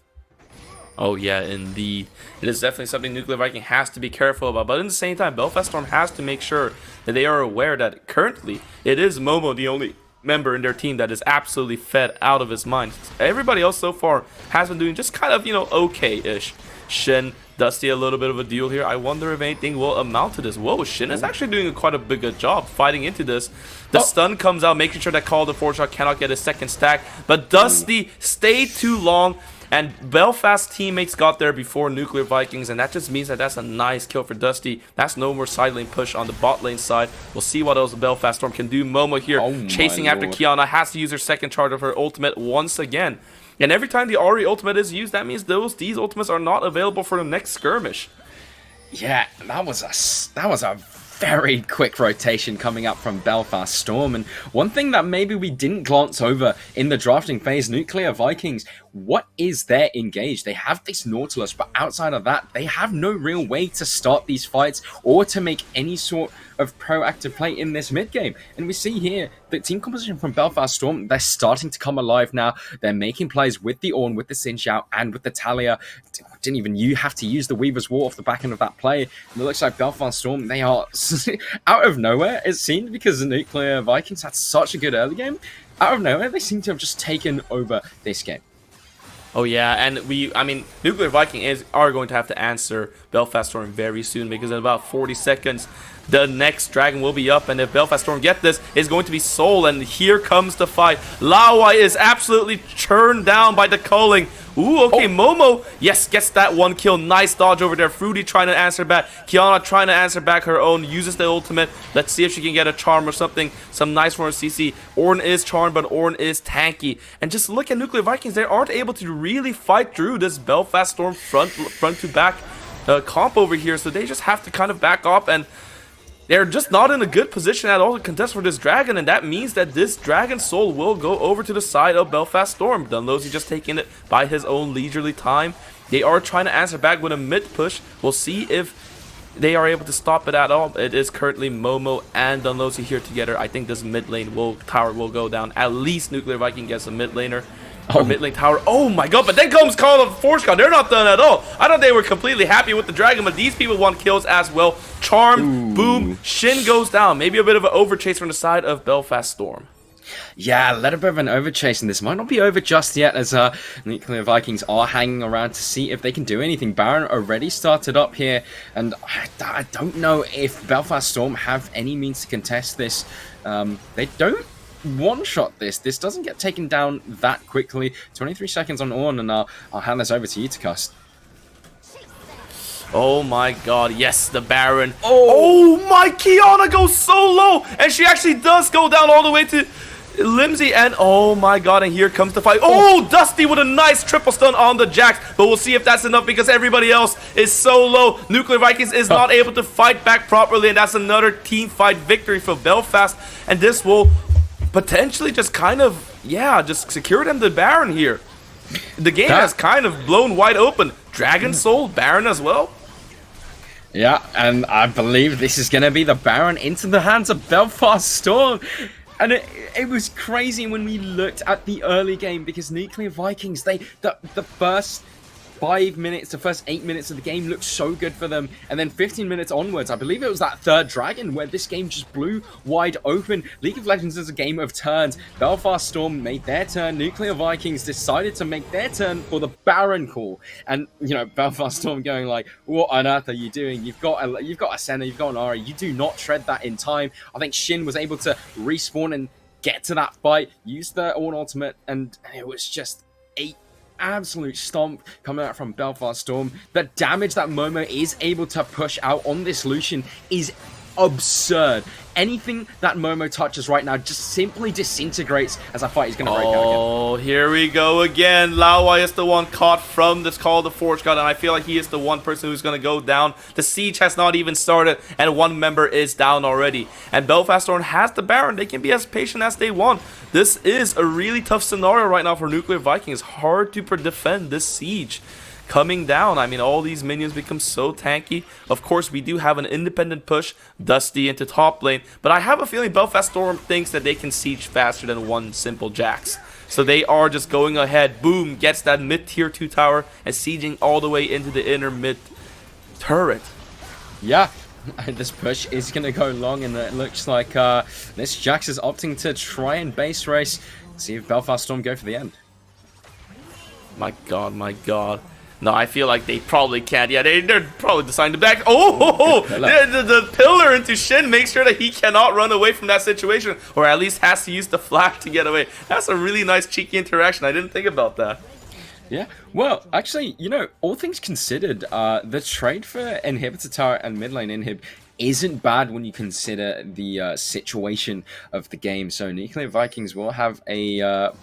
Oh yeah, indeed. It is definitely something Nuclear Viking has to be careful about. But at the same time, Belfast Storm has to make sure that they are aware that currently it is Momo the only member in their team that is absolutely fed out of his mind. Everybody else so far has been doing just kind of, okay-ish. Shin, Dusty, a little bit of a deal here. I wonder if anything will amount to this. Whoa, Shin is actually doing quite a good job fighting into this. The stun comes out, making sure that Call the 4-shot cannot get a second stack. But Dusty stayed too long. And Belfast teammates got there before Nuclear Vikings, and that just means that that's a nice kill for Dusty. That's no more side lane push on the bot lane side. We'll see what else Belfast Storm can do. Momo here chasing after Kiana, has to use her second charge of her ultimate once again. And every time the Ahri ultimate is used, that means these ultimates are not available for the next skirmish. Yeah, that was a very quick rotation coming up from Belfast Storm. And one thing that maybe we didn't glance over in the drafting phase, Nuclear Vikings, what is their engage? They have this Nautilus, but outside of that, they have no real way to start these fights or to make any sort of proactive play in this mid game. And we see here the team composition from Belfast Storm, they're starting to come alive now. They're making plays with the Ornn, with the Xin Zhao, and with the Talia. Didn't even you have to use the Weaver's War off the back end of that play. And it looks like Belfast Storm, they are out of nowhere, it seemed, because the Nuclear Vikings had such a good early game. Out of nowhere, they seem to have just taken over this game. Oh yeah, and Nuclear Viking are going to have to answer Belfast Storm very soon, because in about 40 seconds, the next dragon will be up, and if Belfast Storm get this, it's going to be Soul, and here comes the fight. Lawai is absolutely turned down by the culling. Ooh, okay, Momo, yes, gets that one kill. Nice dodge over there. Fruity trying to answer back. Kiana trying to answer back her own. Uses the ultimate. Let's see if she can get a charm or something. Some nice for her CC. Ornn is charmed, but Ornn is tanky. And just look at Nuclear Vikings. They aren't able to really fight through this Belfast Storm front to back comp over here. So they just have to kind of back up, and they're just not in a good position at all to contest for this dragon, and that means that this dragon soul will go over to the side of Belfast Storm. Dunlosy just taking it by his own leisurely time. They are trying to answer back with a mid push. We'll see if they are able to stop it at all. It is currently Momo and Dunlosy here together. I think this mid lane tower will go down. At least Nuclear Viking gets a mid laner. Or mid lane tower. Oh my god, but then comes Call of Force-God. They're not done at all. I thought they were completely happy with the dragon, but these people want kills as well. Charm, boom, Shin goes down. Maybe a bit of an overchase from the side of Belfast Storm. Yeah, a little bit of an overchase, and this might not be over just yet, as Nuclear Vikings are hanging around to see if they can do anything. Baron already started up here, and I don't know if Belfast Storm have any means to contest this. They don't one-shot this. This doesn't get taken down that quickly. 23 seconds on Ornn, and I'll hand this over to you, Takust. Oh my god, yes, the Baron. Oh my, Kiana goes so low, and she actually does go down all the way to Limsey, and oh my god, and here comes the fight. Oh, Dusty with a nice triple stun on the Jax, but we'll see if that's enough because everybody else is so low. Nuclear Vikings is not able to fight back properly, and that's another team fight victory for Belfast, and this will potentially just kind of, just secure them the Baron here. The game has kind of blown wide open. Dragon Soul, Baron as well. Yeah, and I believe this is going to be the Baron into the hands of Belfast Storm. And it was crazy when we looked at the early game, because Nuclear Vikings, the first 5 minutes, the first 8 minutes of the game looked so good for them. And then 15 minutes onwards, I believe it was that third dragon where this game just blew wide open. League of Legends is a game of turns. Belfast Storm made their turn. Nuclear Vikings decided to make their turn for the Baron call. And, you know, Belfast Storm going like, what on earth are you doing? You've got a Senna, you've got an Ahri. You do not tread that in time. I think Shin was able to respawn and get to that fight, use the Ornn ultimate, and it was just a absolute stomp coming out from Belfast Storm. The damage that Momo is able to push out on this Lucian is absurd. Anything that Momo touches right now just simply disintegrates as that fight is going to break out again. Oh, here we go again. Laowai is the one caught from this Call of the Forge God, and I feel like he is the one person who's going to go down. The siege has not even started, and one member is down already. And Belfast Storm has the Baron. They can be as patient as they want. This is a really tough scenario right now for Nuclear Vikings. Hard to defend this siege coming down. I mean, all these minions become so tanky. Of course, we do have an independent push, Dusty into top lane, but I have a feeling Belfast Storm thinks that they can siege faster than one simple Jax. So they are just going ahead, boom, gets that mid-tier 2 tower and sieging all the way into the inner mid turret. Yeah, this push is going to go long, and it looks like this Jax is opting to try and base race, see if Belfast Storm go for the end. My god, my god. No, I feel like they probably can't. Yeah, they're probably deciding to back. Oh, the pillar into Shin makes sure that he cannot run away from that situation, or at least has to use the flash to get away. That's a really nice cheeky interaction. I didn't think about that. Yeah, well, actually, you know, all things considered, the trade for Inhibitor Tower and mid lane Inhib isn't bad when you consider the situation of the game. So Nuclear Vikings will have a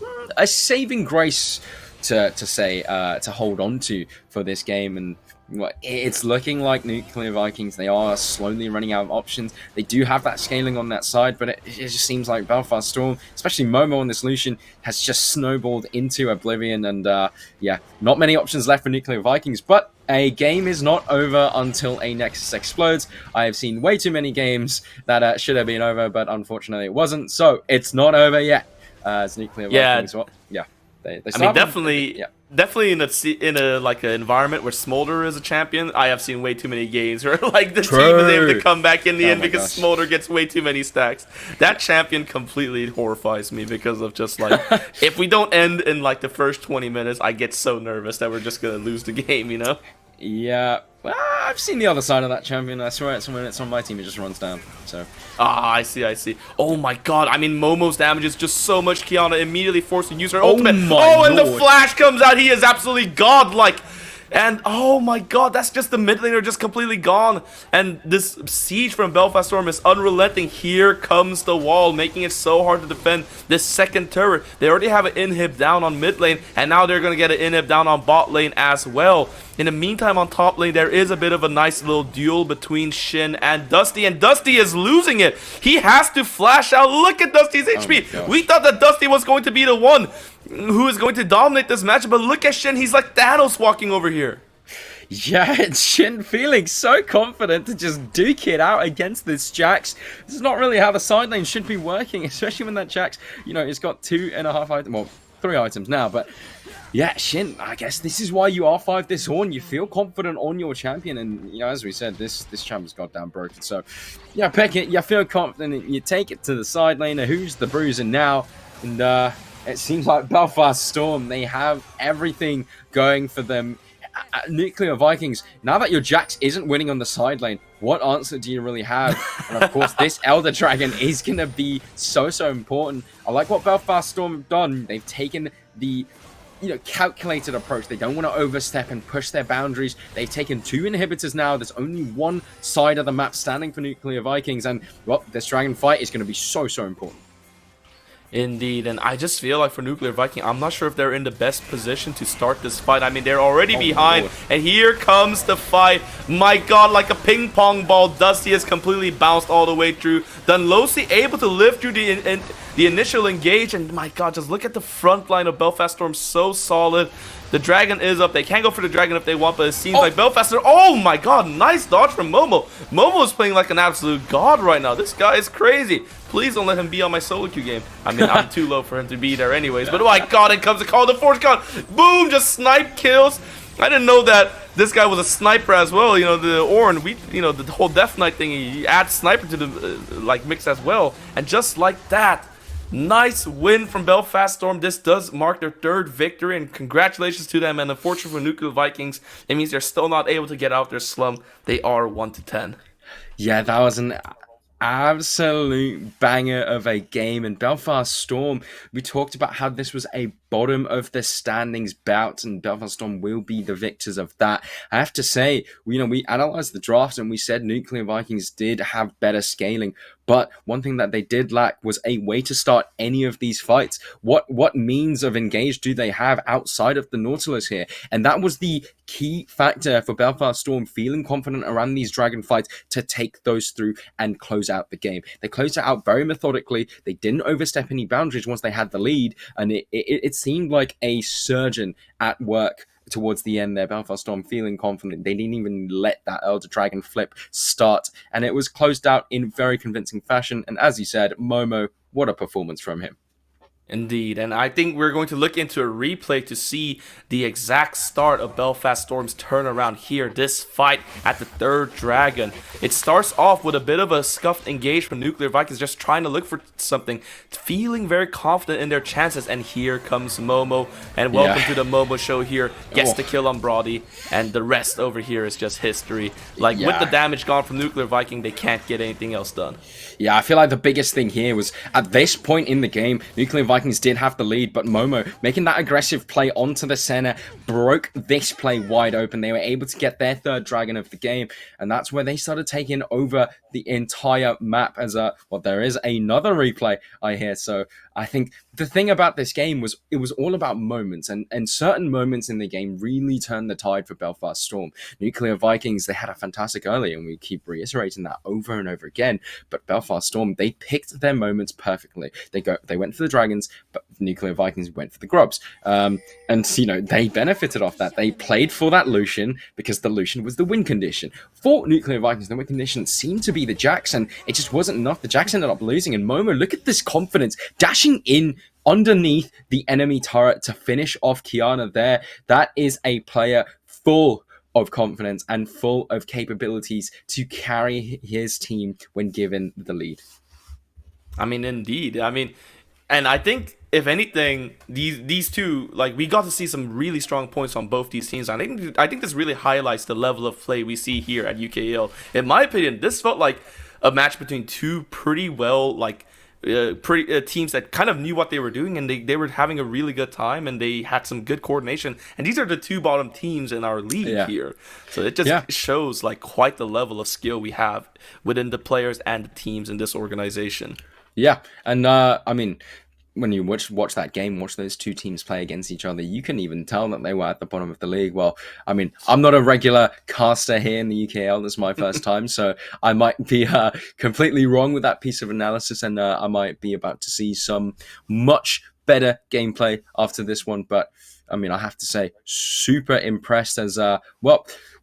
saving grace to hold on to for this game, and it's looking like Nuclear Vikings, they are slowly running out of options. They do have that scaling on that side, but it just seems like Belfast Storm, especially Momo on this Lucian, has just snowballed into oblivion, and yeah, not many options left for Nuclear Vikings, but a game is not over until a Nexus explodes. I have seen way too many games that should have been over, but unfortunately it wasn't, so it's not over yet. As Nuclear Vikings, well, yeah. I mean, definitely in a like an environment where Smolder is a champion, I have seen way too many games where like the team is able to come back in the end because Smolder gets way too many stacks. That champion completely horrifies me because of just like if we don't end in like the first 20 minutes, I get so nervous that we're just gonna lose the game, you know? Yeah, well, I've seen the other side of that champion. I swear it's when it's on my team, it just runs down. So. Ah, I see. Oh my god, I mean, Momo's damage is just so much. Kiana immediately forced to use her ultimate. Oh, and the flash comes out. He is absolutely godlike. And oh my god, that's just the mid laner just completely gone. And this siege from Belfast Storm is unrelenting. Here comes the wall, making it so hard to defend this second turret. They already have an inhib down on mid lane, and now they're going to get an inhib down on bot lane as well. In the meantime, on top lane, there is a bit of a nice little duel between Shin and Dusty is losing it. He has to flash out. Look at Dusty's HP. We thought that Dusty was going to be the one who is going to dominate this match, but look at Shin. He's like Thanos walking over here. Yeah, it's Shin feeling so confident to just duke it out against this Jax. This is not really how the side lane should be working, especially when that Jax, you know, it's got 2.5 items, well, 3 items now, but yeah, Shin, I guess this is why you R5 this Horn. You feel confident on your champion, and you know, as we said, this champion's goddamn broken. So, yeah, pick it. You feel confident. You take it to the side laner, who's the bruiser now, and it seems like Belfast Storm, they have everything going for them. Nuclear Vikings, now that your Jax isn't winning on the side lane, what answer do you really have? And of course, this Elder Dragon is going to be so important. I like what Belfast Storm have done. They've taken the calculated approach. They don't want to overstep and push their boundaries. They've taken 2 inhibitors now. There's only one side of the map standing for Nuclear Vikings, and well, this dragon fight is going to be so important. Indeed, and I just feel like for Nuclear Viking, I'm not sure if they're in the best position to start this fight. I mean, they're already behind, and here comes the fight. My god, like a ping pong ball, Dusty has completely bounced all the way through. Dunlosi able to live through the initial engage, and my god, just look at the front line of Belfast Storm, so solid. The dragon is up. They can't go for the dragon if they want, but it seems like Belfast Storm. Oh my god, nice dodge from Momo. Momo is playing like an absolute god right now. This guy is crazy. Please don't let him be on my solo queue game. I mean, I'm too low for him to be there anyways, but oh my god, it comes to Call of the Forge God. Boom, just snipe kills. I didn't know that this guy was a sniper as well. You know, the Ornn, the whole Death Knight thing, he adds sniper to the like mix as well. And just like that, nice win from Belfast Storm. This does mark their 3rd victory, and congratulations to them. And unfortunately for Nuclear Vikings, it means they're still not able to get out their slump. They are 1-10. Yeah, that was an absolute banger of a game. And Belfast Storm, we talked about how this was a bottom of the standings bout, and Belfast Storm will be the victors of that. I have to say, we analyzed the draft and we said Nuclear Vikings did have better scaling, but one thing that they did lack was a way to start any of these fights. What means of engage do they have outside of the Nautilus here? And that was the key factor for Belfast Storm feeling confident around these dragon fights to take those through and close out the game. They closed it out very methodically. They didn't overstep any boundaries once they had the lead, and it seemed like a surgeon at work towards the end there. Belfast Storm feeling confident. They didn't even let that Elder Dragon flip start, and it was closed out in very convincing fashion. And as you said, Momo, what a performance from him. Indeed, and I think we're going to look into a replay to see the exact start of Belfast Storm's turnaround here. This fight at the 3rd Dragon. It starts off with a bit of a scuffed engage from Nuclear Vikings, just trying to look for something, feeling very confident in their chances, and here comes Momo, and welcome to the Momo show here. Gets the kill on Brody, and the rest over here is just history. Like, with the damage gone from Nuclear Viking, they can't get anything else done. Yeah, I feel like the biggest thing here was, at this point in the game, Nuclear Vikings did have the lead, but Momo making that aggressive play onto the center broke this play wide open. They were able to get their 3rd dragon of the game, and that's where they started taking over the entire map. There is another replay I hear, so I think the thing about this game was it was all about moments, and certain moments in the game really turned the tide for Belfast Storm. Nuclear Vikings, they had a fantastic early, and we keep reiterating that over and over again, but Belfast Storm, they picked their moments perfectly. They went for the dragons, but Nuclear Vikings went for the grubs. And they benefited off that. They played for that Lucian because the Lucian was the win condition. For Nuclear Vikings, the win condition seemed to be the Jax, and it just wasn't enough. The Jax ended up losing, and Momo, look at this confidence, dashing in underneath the enemy turret to finish off Qiyana there. That is a player full of confidence and full of capabilities to carry his team when given the lead. I mean, indeed. And I think, if anything, these two, like, we got to see some really strong points on both these teams. I think this really highlights the level of play we see here at UKEL. In my opinion, this felt like a match between two pretty well, teams that kind of knew what they were doing, and they were having a really good time, and they had some good coordination. And these are the 2 bottom teams in our league here. So it just shows like quite the level of skill we have within the players and the teams in this organization. Yeah, and when you watch that game, watch those 2 teams play against each other, you can even tell that they were at the bottom of the league. Well, I'm not a regular caster here in the UKL. This is my first time, so I might be completely wrong with that piece of analysis, and I might be about to see some much better gameplay after this one. But, I have to say, super impressed as,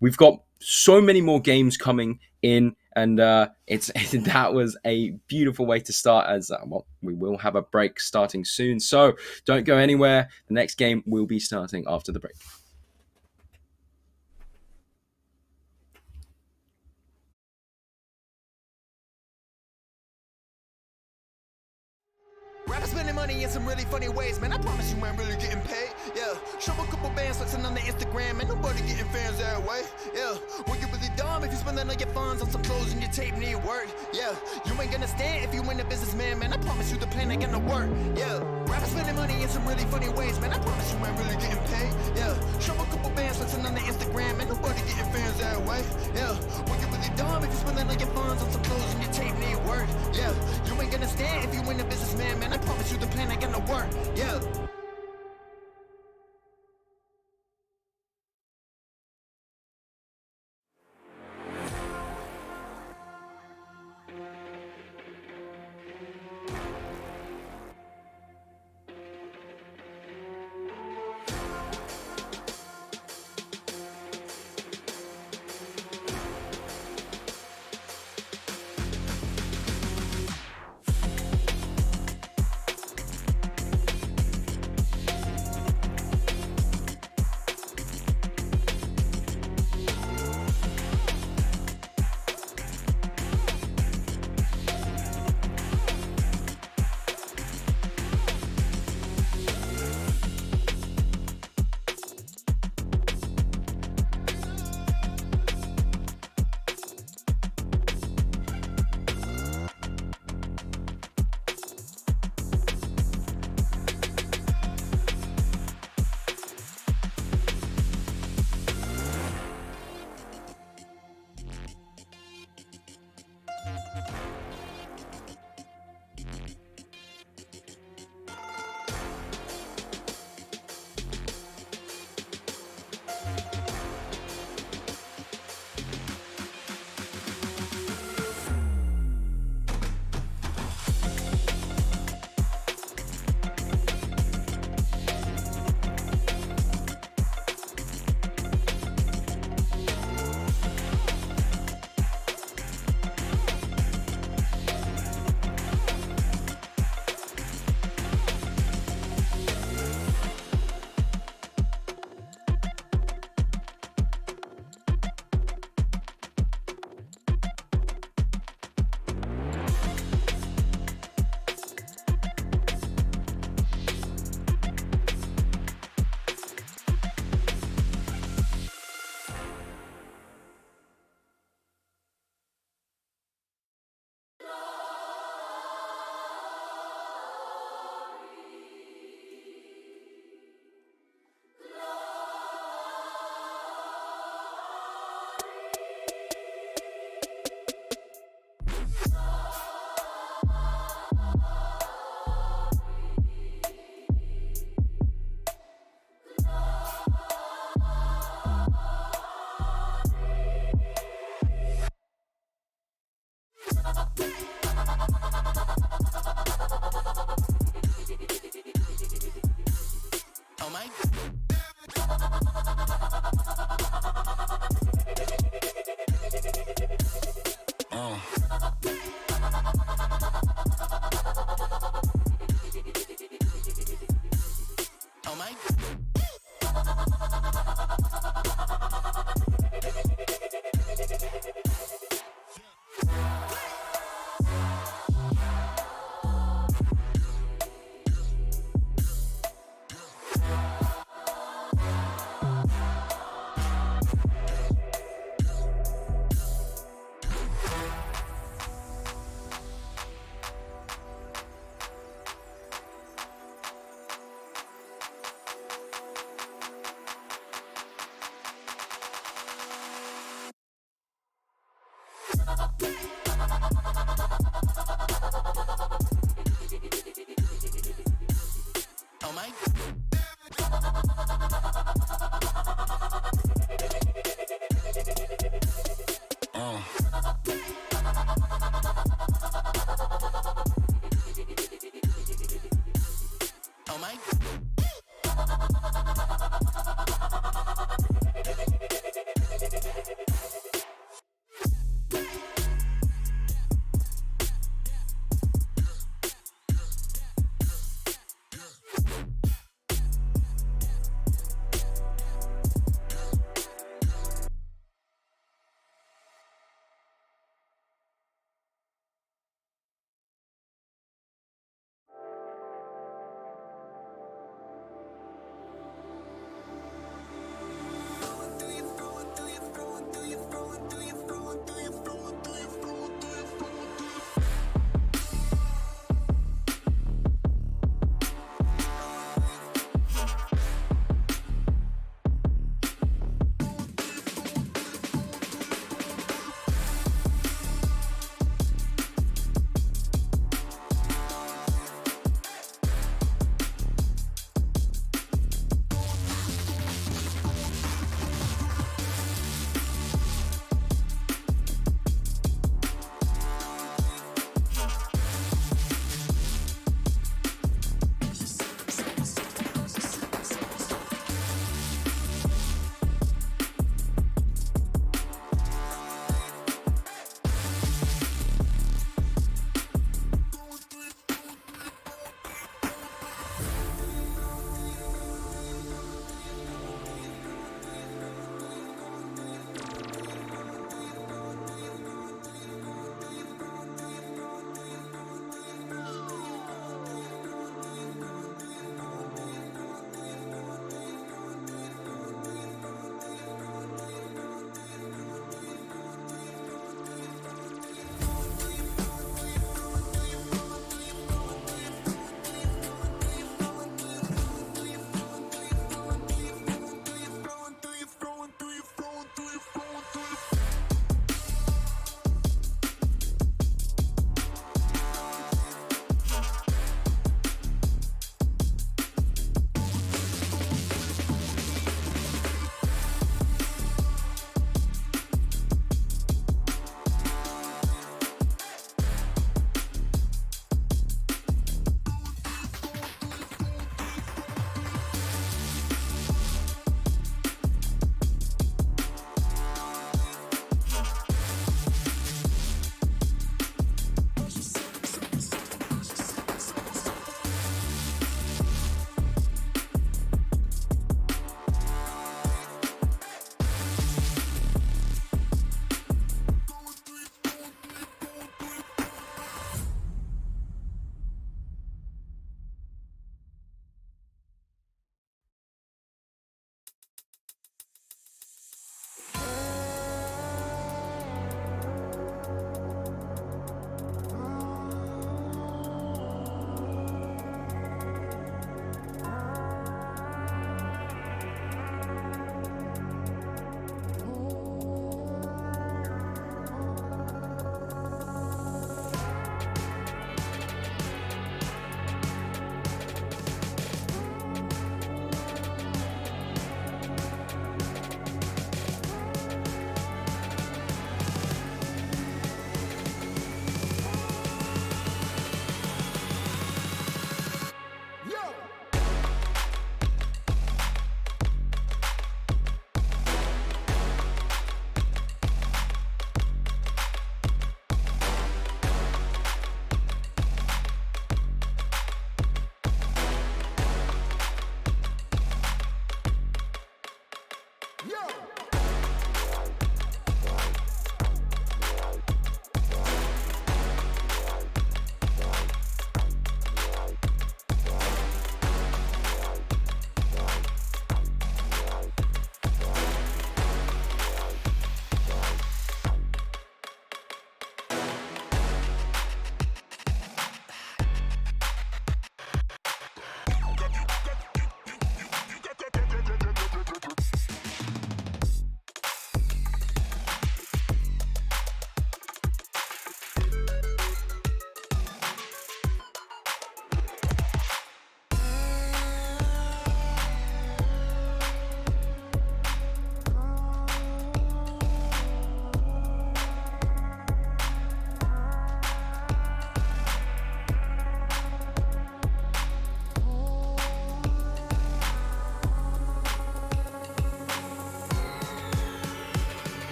we've got so many more games coming in, and that was a beautiful way to start, as we will have a break starting soon, so don't go anywhere. The next game will be starting after the break. Rappers spending money in some really funny ways, man. I promise you ain't really getting paid. Yeah, show a couple bands flexing on the Instagram, and nobody getting fans that way. Yeah, well, you really dumb if you spending all your funds on some clothes and your tape need work. Yeah, you ain't gonna stand if you ain't a businessman, man. I promise you the plan ain't gonna work. Yeah, rappers spending money in some really funny ways, man. I promise you ain't really getting paid. Yeah, show a couple bands flexing on the Instagram, and nobody getting fans that way. Yeah, well, you really dumb if you spending all your funds on some clothes and your tape need work. Yeah, you ain't gonna stand if you ain't a businessman, man. I promise you the plan ain't gonna work. Yeah. Oh my. Oh my.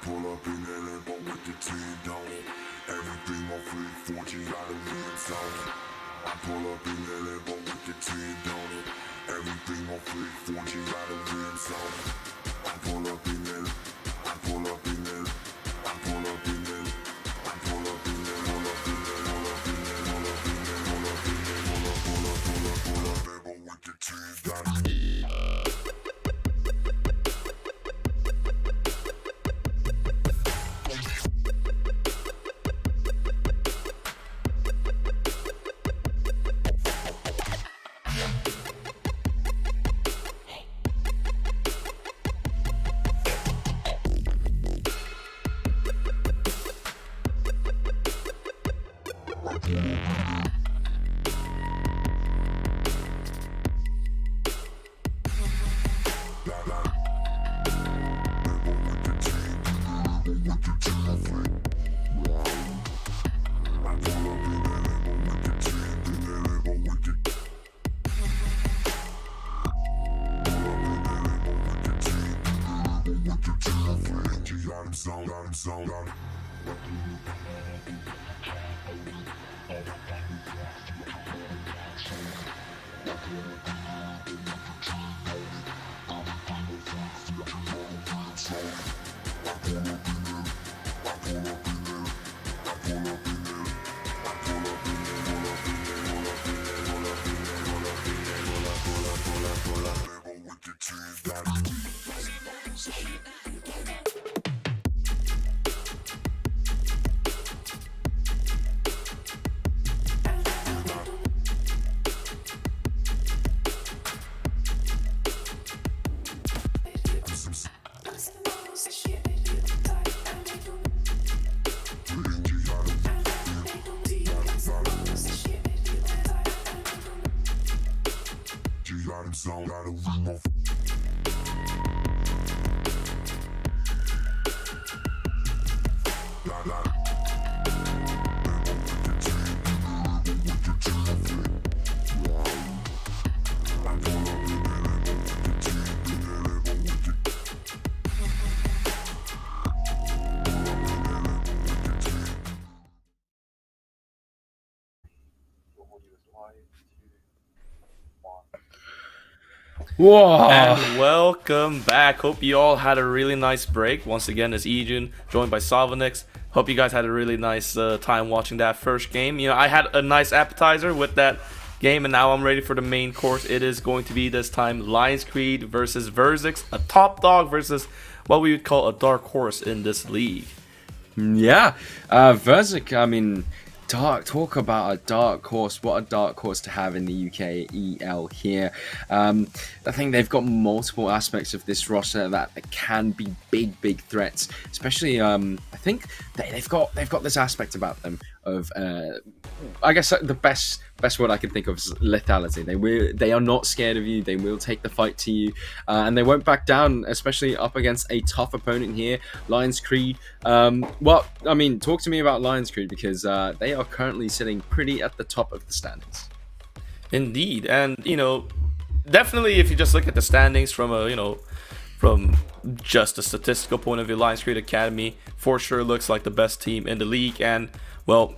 pull up in that Lambo with the 10 on it. Everything on fleek, 14 got a rims on it. I pull up in that Lambo with the 10 on it. Everything on fleek, 14 got a rims on it. I pull up in that, I pull up in that, I pull up in that, I pull up in that, pull up in that, pull up in that, pull up in that, pull up in that, pull up Lambo with the 10 got it. Whoa! And welcome back. Hope you all had a really nice break. Once again, it's Ejun, joined by Salvanix. Hope you guys had a really nice time watching that first game. You know, I had a nice appetizer with that game, and now I'm ready for the main course. It is going to be this time Lions Creed versus Verzik, a top dog versus what we would call a dark horse in this league. Yeah, Verzik, I mean, talk about a dark horse. What a dark horse to have in the UK EL here. I think they've got multiple aspects of this roster that can be big threats. Especially, I think they've got this aspect about them of, I guess the best word I can think of is lethality. They are not scared of you. They will take the fight to you, and they won't back down, especially up against a tough opponent here, Lions Creed. Well, I mean, talk to me about Lions Creed, because they are currently sitting pretty at the top of the standings. Indeed, and you know, definitely if you just look at the standings from from just a statistical point of view, Lions Creed Academy for sure looks like the best team in the league. And well,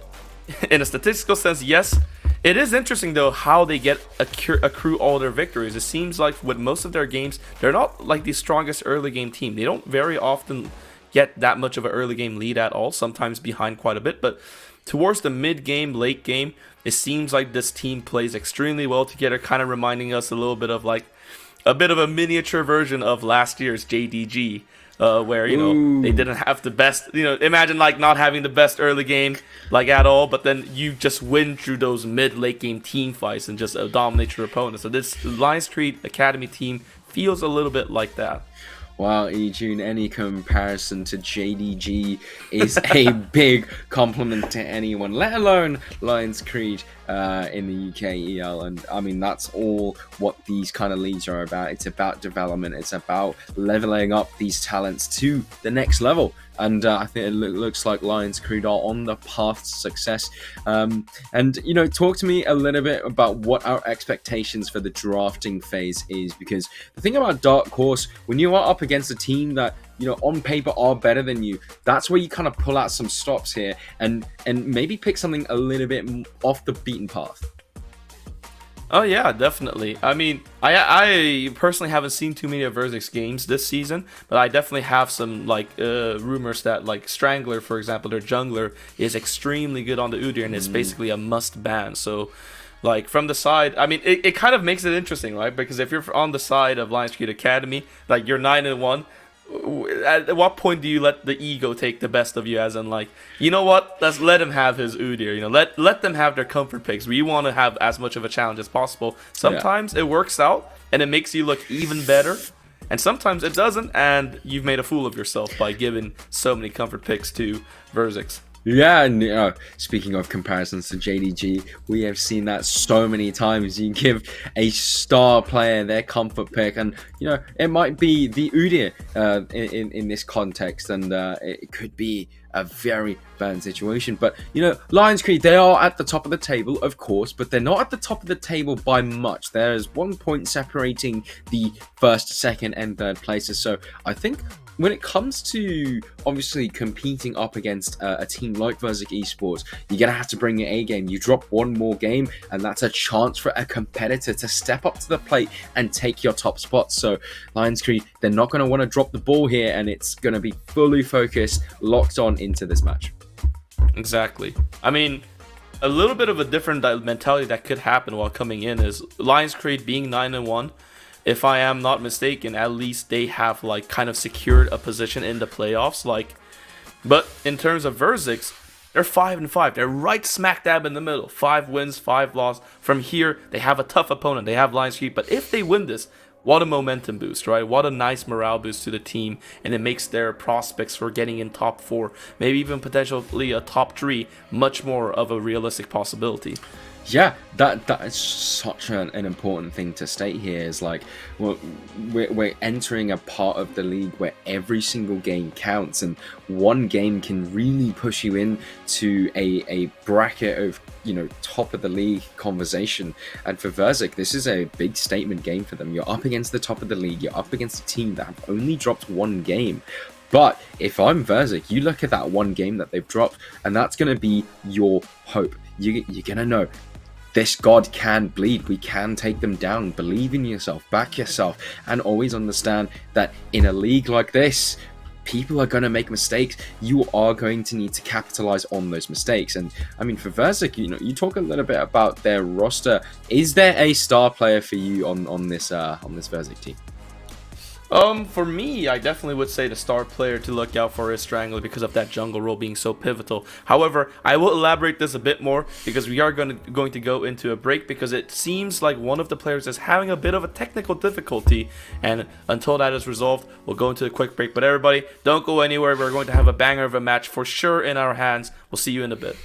in a statistical sense, yes. It is interesting though how they get accrue all their victories. It seems like with most of their games, they're not like the strongest early game team. They don't very often get that much of an early game lead at all, sometimes behind quite a bit, but towards the mid game, late game, it seems like this team plays extremely well together, kind of reminding us a little bit of like a bit of a miniature version of last year's JDG. Where, you know, they didn't have the best, you know, imagine like not having the best early game like at all, but then you just win through those mid-late game team fights and just dominate your opponent. So this Lions Creed Academy team feels a little bit like that. Wow, Ejun, any comparison to JDG is a big compliment to anyone, let alone Lions Creed in the UK EL. And I mean, that's all what these kind of leagues are about. It's about development. It's about leveling up these talents to the next level. And I think it looks like Lions Creed are on the path to success. And, you know, talk to me a little bit about what our expectations for the drafting phase is. Because the thing about Dark Horse, when you are up against a team that on paper are better than you, that's where you kind of pull out some stops here and maybe pick something a little bit off the beaten path. Oh yeah, definitely. I mean, I personally haven't seen too many of Verzic's games this season, but I definitely have some rumors that like Strangler, for example, their jungler is extremely good on the Udyr, and it's basically a must ban. So like from the side, I mean, it kind of makes it interesting, right? Because if you're on the side of Lionsgate Academy, like you're 9-1. At what point do you let the ego take the best of you, as in like, you know what, let's let him have his Udyr, let them have their comfort picks. We want to have as much of a challenge as possible. Sometimes it works out and it makes you look even better, and sometimes it doesn't, and you've made a fool of yourself by giving so many comfort picks to Verzik. Yeah, and speaking of comparisons to JDG, we have seen that so many times. You give a star player their comfort pick, and it might be the Udyr in this context, and it could be a very bad situation. But Lionscreed, they are at the top of the table, of course, but they're not at the top of the table by much. There's 1 point separating the first, second, and third places. So I think when it comes to obviously competing up against a team like Verzik Esports, you're going to have to bring your A game. You drop one more game, and that's a chance for a competitor to step up to the plate and take your top spot. So Lionscreed, they're not going to want to drop the ball here, and it's going to be fully focused, locked on into this match. Exactly. I mean, a little bit of a different mentality that could happen while coming in is Lionscreed being 9-1. If I am not mistaken, at least they have like kind of secured a position in the playoffs. But in terms of Verzix, they're 5-5. They're right smack dab in the middle. 5 wins, 5 losses. From here, they have a tough opponent. They have Lionsgate. But if they win this, what a momentum boost, right? What a nice morale boost to the team, and it makes their prospects for getting in top 4, maybe even potentially a top 3, much more of a realistic possibility. Yeah, that is such an important thing to state here. Is like we're entering a part of the league where every single game counts, and one game can really push you into a bracket of top of the league conversation. And for Verzik, this is a big statement game for them. You're up against the top of the league. You're up against a team that have only dropped one game. But if I'm Verzik, you look at that one game that they've dropped, and that's going to be your hope. You're going to know, this god can bleed. We can take them down. Believe in yourself, back yourself, and always understand that in a league like this, people are going to make mistakes. You are going to need to capitalize on those mistakes. And I mean, for Verzik, you talk a little bit about their roster. Is there a star player for you on this Verzik team? For me, I definitely would say the star player to look out for is Strangler because of that jungle role being so pivotal. However, I will elaborate this a bit more because we are going to go into a break, because it seems like one of the players is having a bit of a technical difficulty, and until that is resolved, we'll go into a quick break. But everybody, don't go anywhere. We're going to have a banger of a match for sure in our hands. We'll see you in a bit.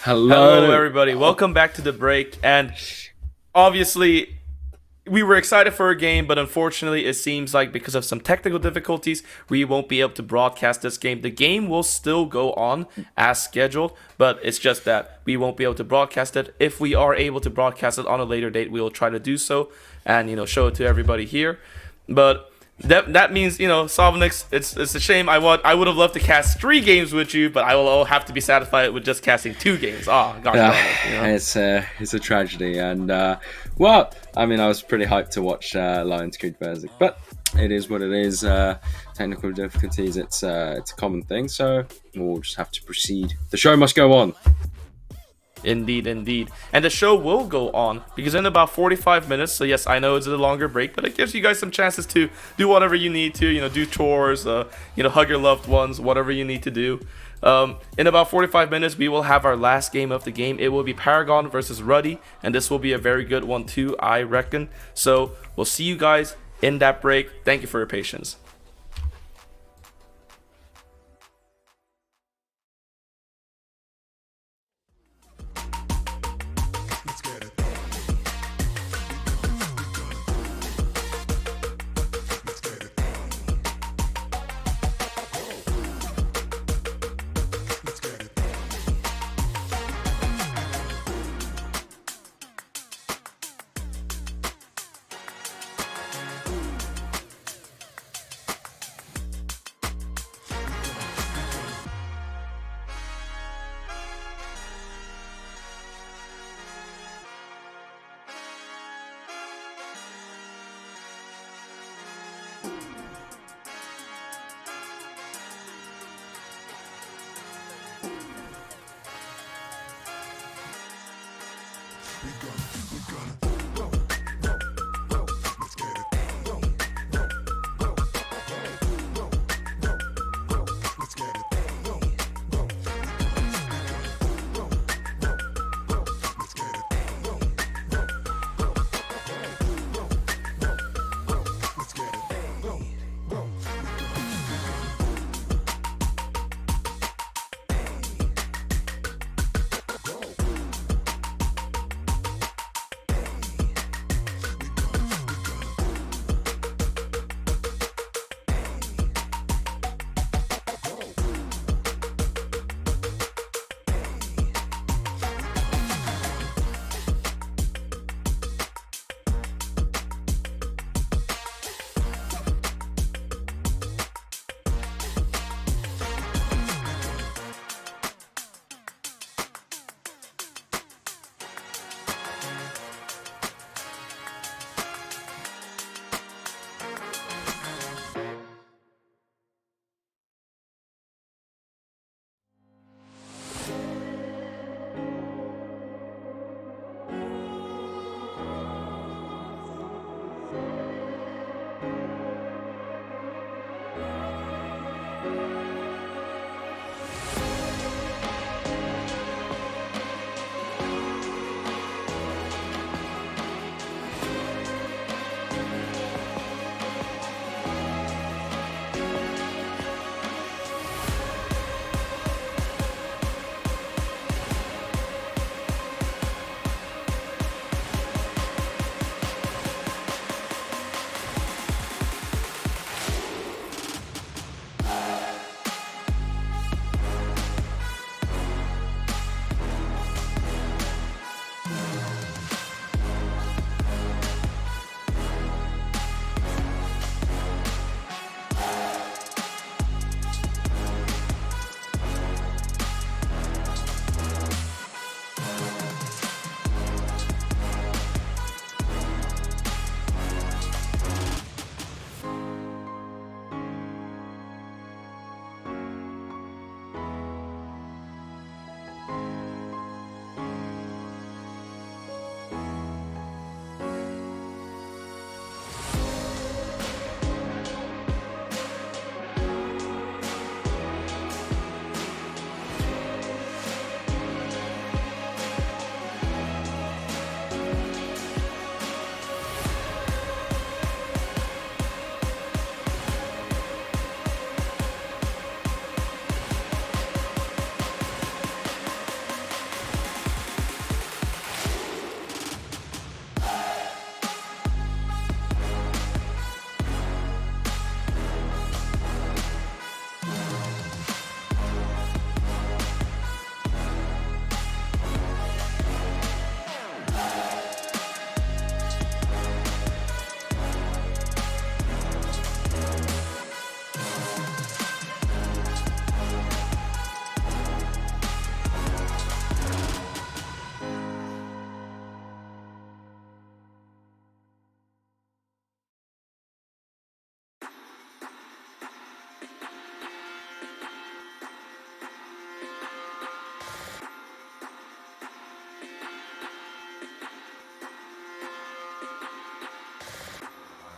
Hello, everybody. Welcome back to the break. And obviously, we were excited for a game, but unfortunately, it seems like because of some technical difficulties, we won't be able to broadcast this game. The game will still go on as scheduled, but it's just that we won't be able to broadcast it. If we are able to broadcast it on a later date, we will try to do so and, show it to everybody here. But that means, Solvenix, it's a shame. I would have loved to cast 3 games with you, but I will have to be satisfied with just casting 2 games. Oh, gosh. It's a tragedy. And, I was pretty hyped to watch Lions Creed Berserk, but it is what it is. Technical difficulties, it's a common thing, so we'll just have to proceed. The show must go on. Indeed. And the show will go on because in about 45 minutes, so yes, I know it's a longer break, but it gives you guys some chances to do whatever you need to, do chores, hug your loved ones, whatever you need to do. In about 45 minutes, we will have our last game of the game. It will be Paragon versus Ruddy, and this will be a very good one too, I reckon. So we'll see you guys in that break. Thank you for your patience.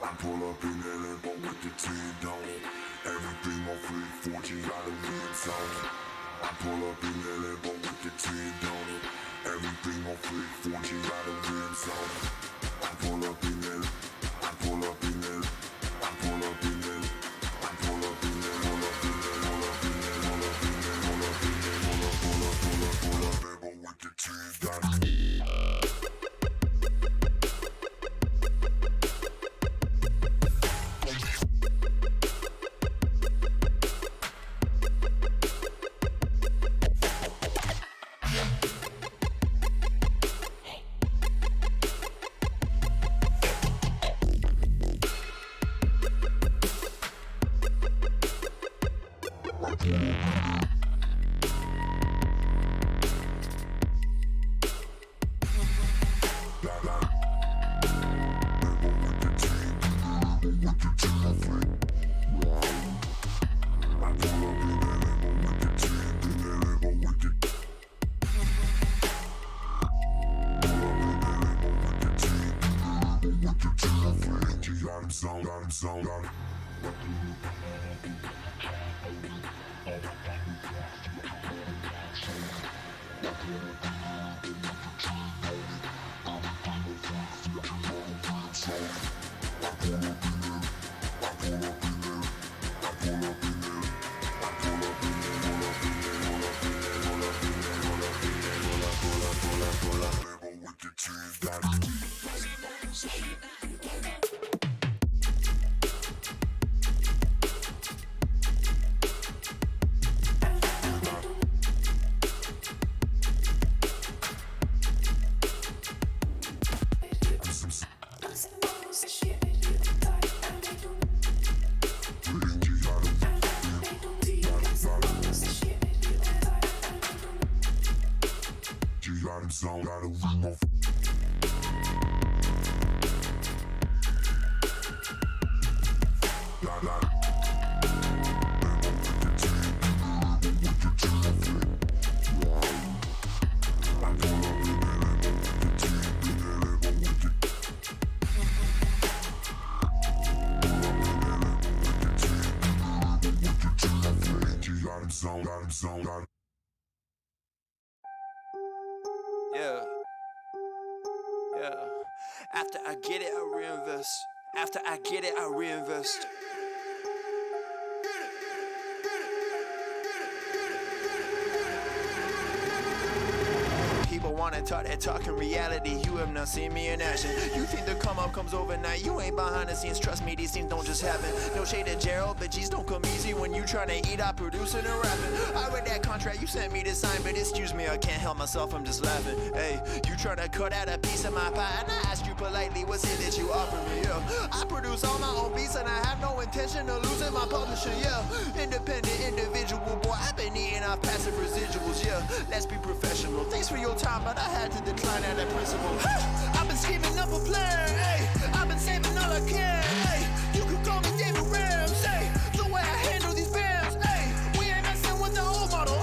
I pull up in that Lambo with the 10 on it. Everything on flip, 14 got a rims on it. I pull up in that Lambo with the 10 on it. Everything on flip, 14 got a rims on it. I pull up in that, I pull up in that, I pull up in that, I pull up in that, pull up in that, pull up in that, pull up in that, pull up in that, pull up Lambo with the 10 got it. Yeah. Yeah. After I get it, I reinvest. After I get it, I reinvest. People wanna talk that talk in reality. You have not seen me in action. You think the come up comes overnight. You ain't behind the scenes. Trust me, these things don't just happen. No shade at Gerald, but G's don't come easy when you tryna eat out producing and rapping. I read that contract you sent me to sign, but excuse me, I can't help myself, I'm just laughing. Hey, you tryna cut out a piece of my pie, and I asked you politely, what's it that you offer me? Yeah, I produce all my own beats, and I have no intention of losing my publisher. Yeah, independent individual, boy, I've been eating off passive residuals. Yeah, let's be professional. Thanks for your time, but I had to decline at that principle. I've been scheming up a plan, hey. I've been saving all I can, hey. You could call me David Ramsey. The way I handle these bands, hey. We ain't messing with the old model.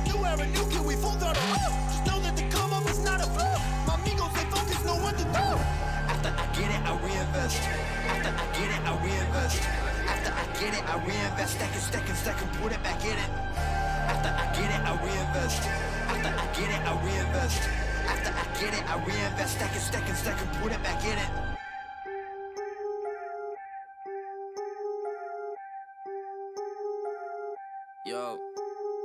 New era, new kid, we full throttle. Just know that the come up is not a fluke. My amigos, they focus, know what to do. After I get it, I reinvest. After I get it, I reinvest. After I get it, I reinvest. Stack and put it back in it. After I get it, I reinvest. After I get it, I reinvest. After I get it, I reinvest. Stack and put it back in it. Yo,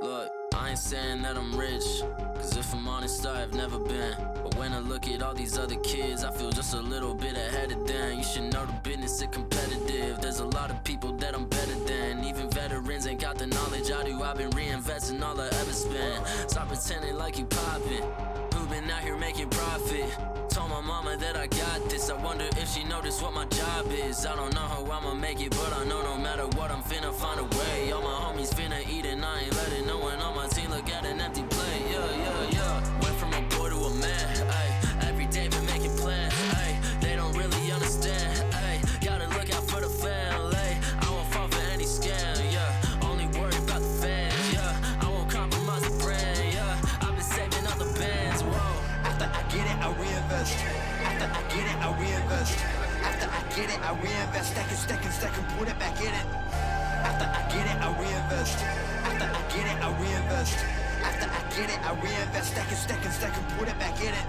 look, I ain't saying that I'm rich, cause if I'm honest, I've never been. But when I look at all these other kids, I feel just a little bit ahead of them. You should know the business is competitive. There's a lot of people that I'm better than. Even veterans ain't got the knowledge I do. I've been reinvesting all I ever spent. Stop pretending like you poppin'. Who been out here making profit? Told my mama that I got this. I wonder if she noticed what my job is. I don't know how I'ma make it, but I know no matter what, I'm finna find a way. All my homies finna eat and I ain't letting no one on my team look at an empty plate. Yeah. Went from a boy to a man, ayy. Every day been making plans, ayy. They don't really understand, ayy. Gotta look out for the family. I won't fall for any scam, yeah. Only worry about the fans, yeah. I won't compromise the brand, yeah. I've been saving all the bands, whoa. After I get it, I reinvest. After I get it, I reinvest. After I get it, I reinvest. Stack and put it back in it. After I get it, I reinvest. After I get it, I reinvest. After I get it, I reinvest. Stack and put it back in it.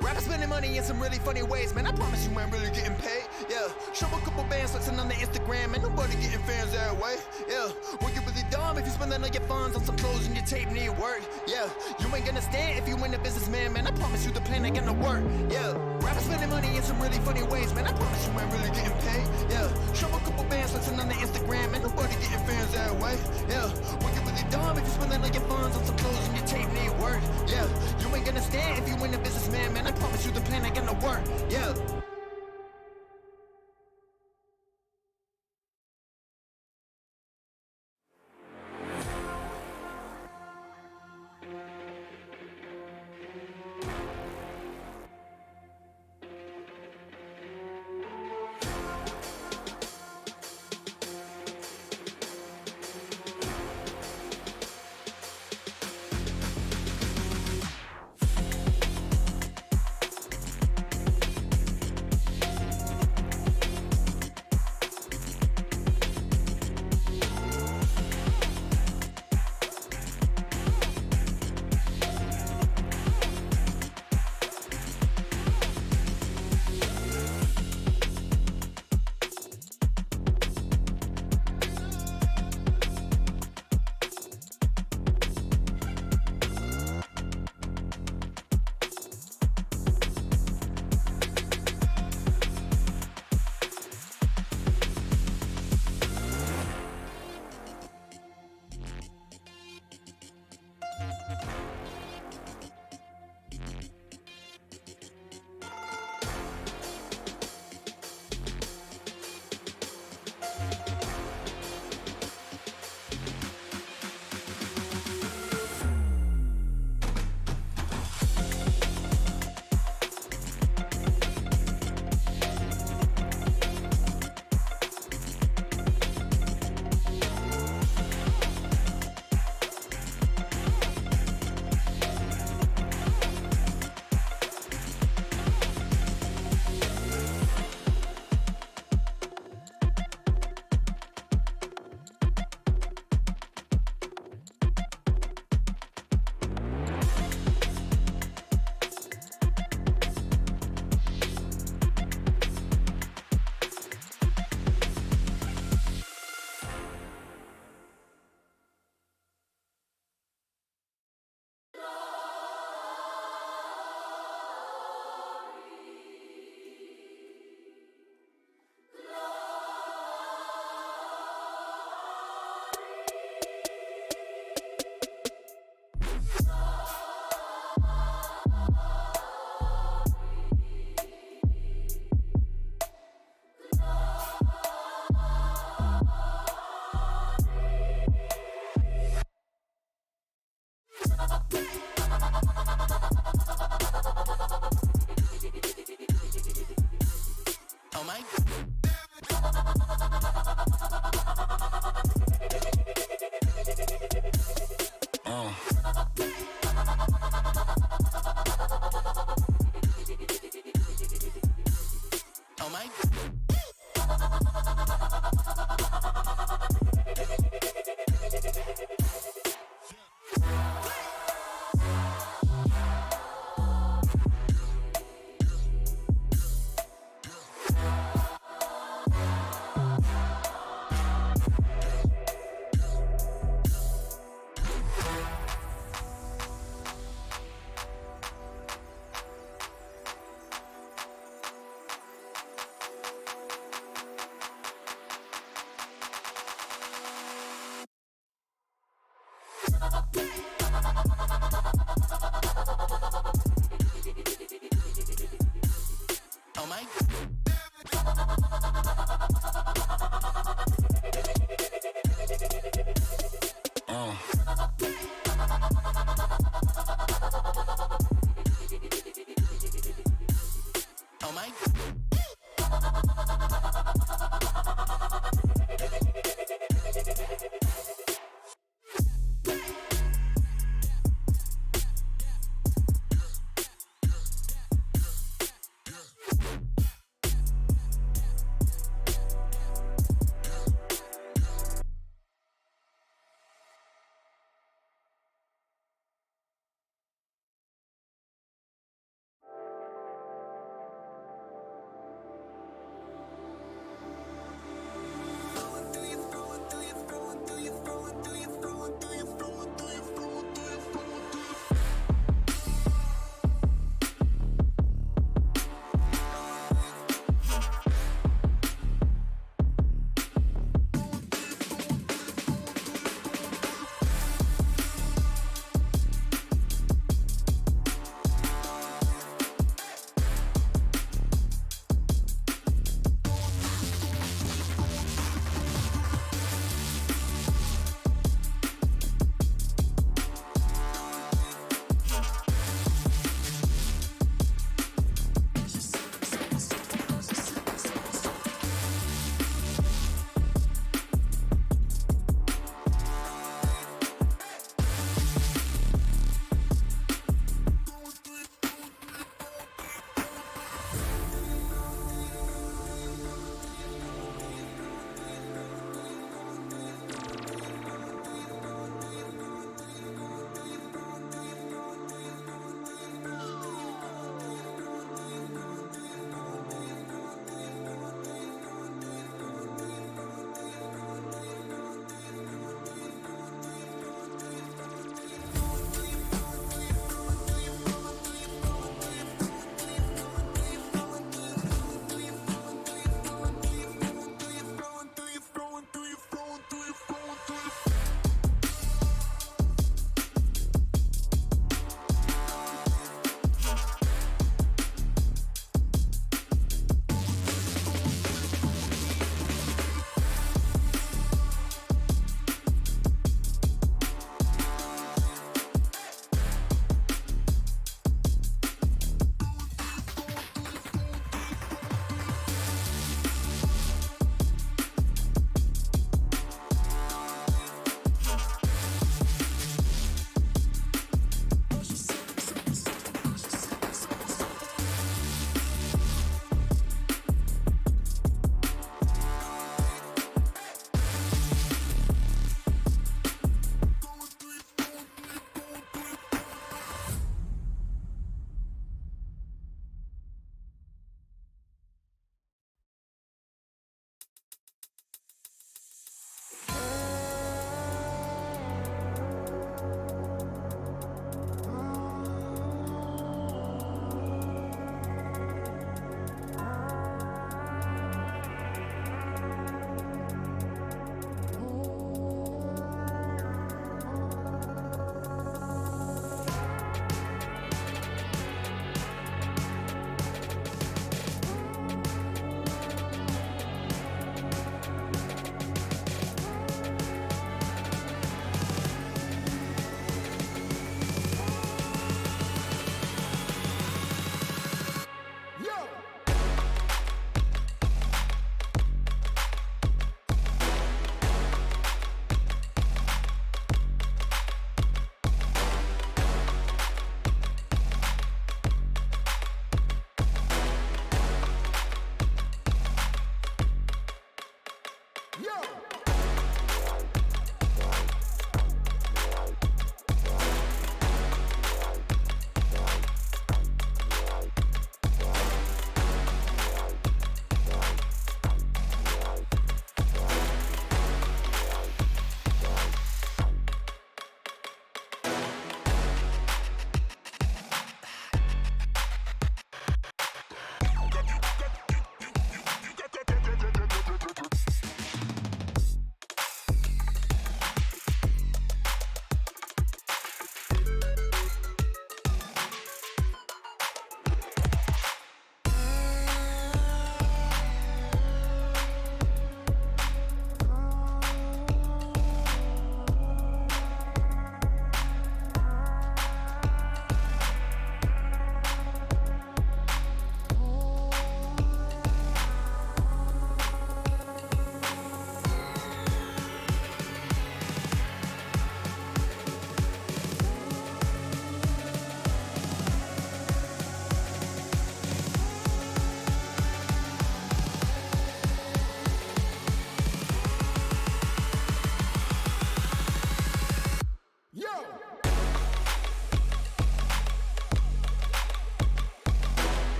Rappers spending money in some really funny ways, man. I promise you ain't really getting paid. Yeah, show a couple bands flexing on the Instagram, and nobody getting fans that way. Yeah, well you really dumb if you spending all your funds on some clothes and your tape need work. Yeah, you ain't gonna stand if you ain't a businessman, man. I promise you the plan ain't gonna work. Yeah, rappers spending money in some really funny ways, man. I promise you ain't really getting paid. Yeah, show a couple bands flexing on the Instagram, and nobody getting fans that way. Yeah, well you really dumb if you spending all your funds on some clothes and your tape need work. Yeah, you ain't gonna stand if you ain't a businessman, man. I promise you the plan ain't gonna work. Yeah.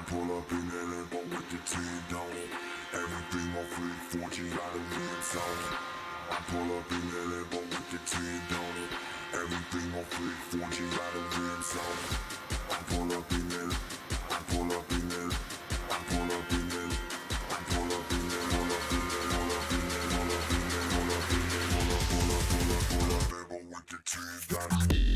Pull up in that Lambo with the 10 on it. Everything on flip, 14 got a rims on it. I pull up in that Lambo with the 10 on it. Everything on flip, 14 got a rims on it. I pull up in that, I pull up in that, I pull up in that, I pull up in that, pull up in that, pull up in that, pull up in that, pull up in that, pull up Lambo with the 10 got it.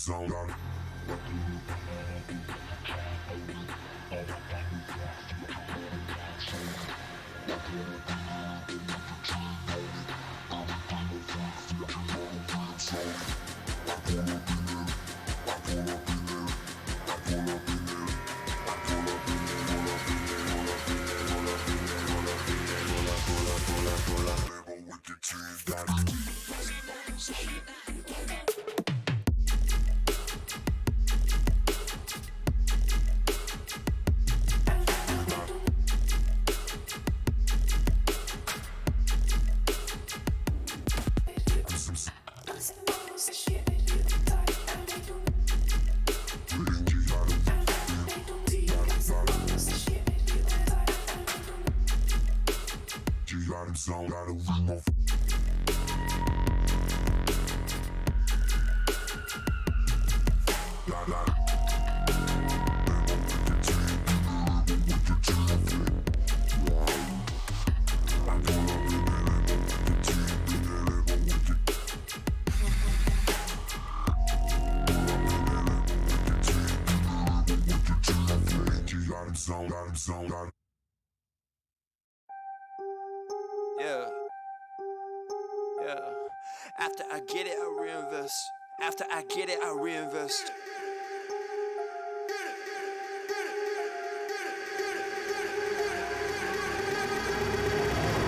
sound. Sound out of room. Yeah. Yeah. After I get it, I reinvest. After I get it, I reinvest.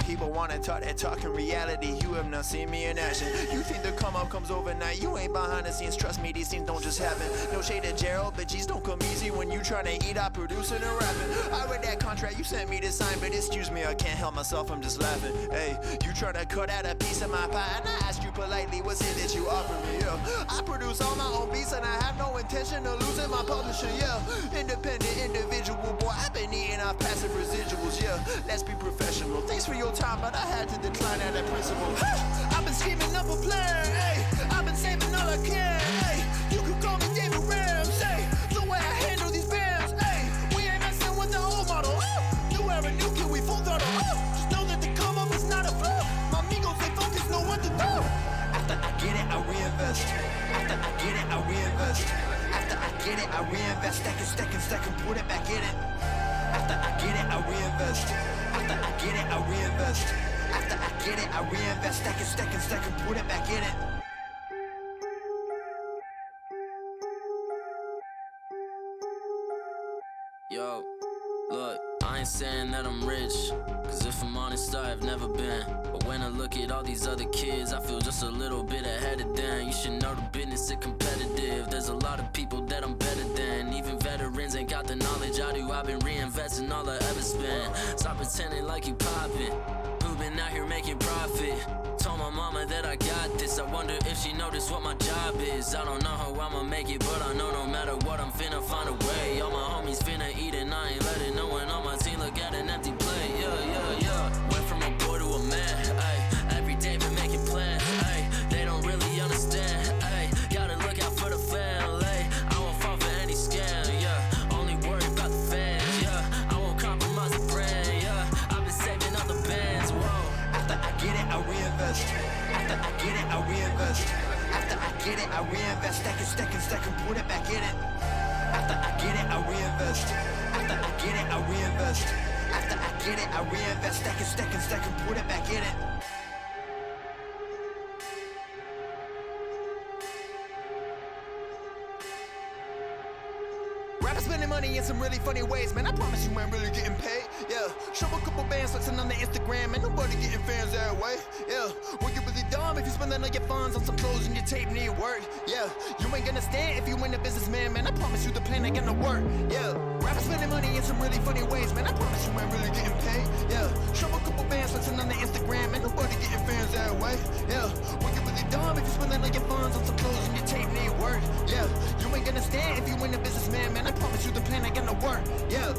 People wanna talk that talk in reality. You have not seen me in action. You think the come up comes overnight. You ain't behind the scenes. Trust me, these things don't just happen. No shade to Gerald, but G's don't come easy when you tryna eat out producing and rapping. I read that contract you sent me to sign, but excuse me, I can't help myself, I'm just laughing. Hey, you tryna cut out a piece of my pie, and I asked you politely, what's it that you offer me? Yeah, I produce all my own beats, and I have no intention of losing my publisher. Yeah, independent individual, boy, I've been eating off passive residuals. Yeah, let's be professional. Thanks for your time, but I had to decline at that principle. I've been scheming up a plan, hey. I've been saving all I can, hey. You could call me David Ramsey. The way I handle these bands, hey. We ain't messing with the old model. New era, new kid, we full throttle. Just know that the come up is not a flaw. My amigos, they focus, know what to do. After I get it, I reinvest. After I get it, I reinvest. After I get it, I reinvest. Stack and put it back in it. After I get it, I reinvest. After I get it, I reinvest. After I get it, I reinvest. Stack and put it back in it. Yo, look, I ain't saying that I'm rich, cause if I'm honest, I've never been. But when I look at all these other kids, I feel just a little bit ahead of them. You should know the business is competitive. There's a lot of people that I'm better than. Even veterans ain't got the knowledge I do. I've been reinvesting all I ever spent. Stop pretending like you poppin'. Who been out here making profit? Told my mama that I got this. I wonder if she noticed what my job is. I don't know how I'ma make it, but I know no matter what, I'm finna find a way. All my homies finna eat and I ain't letting no one on my team look at an empty plate. Yeah. Went from a boy to a man, ayy. Every day been making plans, ayy. They don't really understand, ayy. Gotta look out for the family. I won't fall for any scam, yeah. Only worry about the fans, yeah. I won't compromise the brand, yeah. I've been saving all the bands, whoa. After I get it, I reinvest. After I get it, I reinvest. After I get it, I reinvest. Stack and put it back in it. After I get it, I reinvest. After I get it, I reinvest. After I get it, I reinvest. Stack and put it back in it. Rappers spending money in some really funny ways, man. I promise you ain't really getting paid. Yeah, show a couple bands flexing on the Instagram, and nobody getting fans that way. Yeah, well, you really dumb if you spending all your funds on some clothes and your tape need work. Yeah, you ain't gonna stand if you ain't a businessman, man. I promise you the plan ain't gonna work. Yeah, rappers spending money in some really funny ways, man. I promise you ain't really getting paid. Yeah, show a couple bands flexing on the Instagram, and nobody getting fans that way. Yeah, well, you really dumb if you spending all your funds on some clothes and your tape need work. Yeah, you ain't gonna stand if you ain't a businessman, man. I promise you the plan ain't gonna work. Yeah.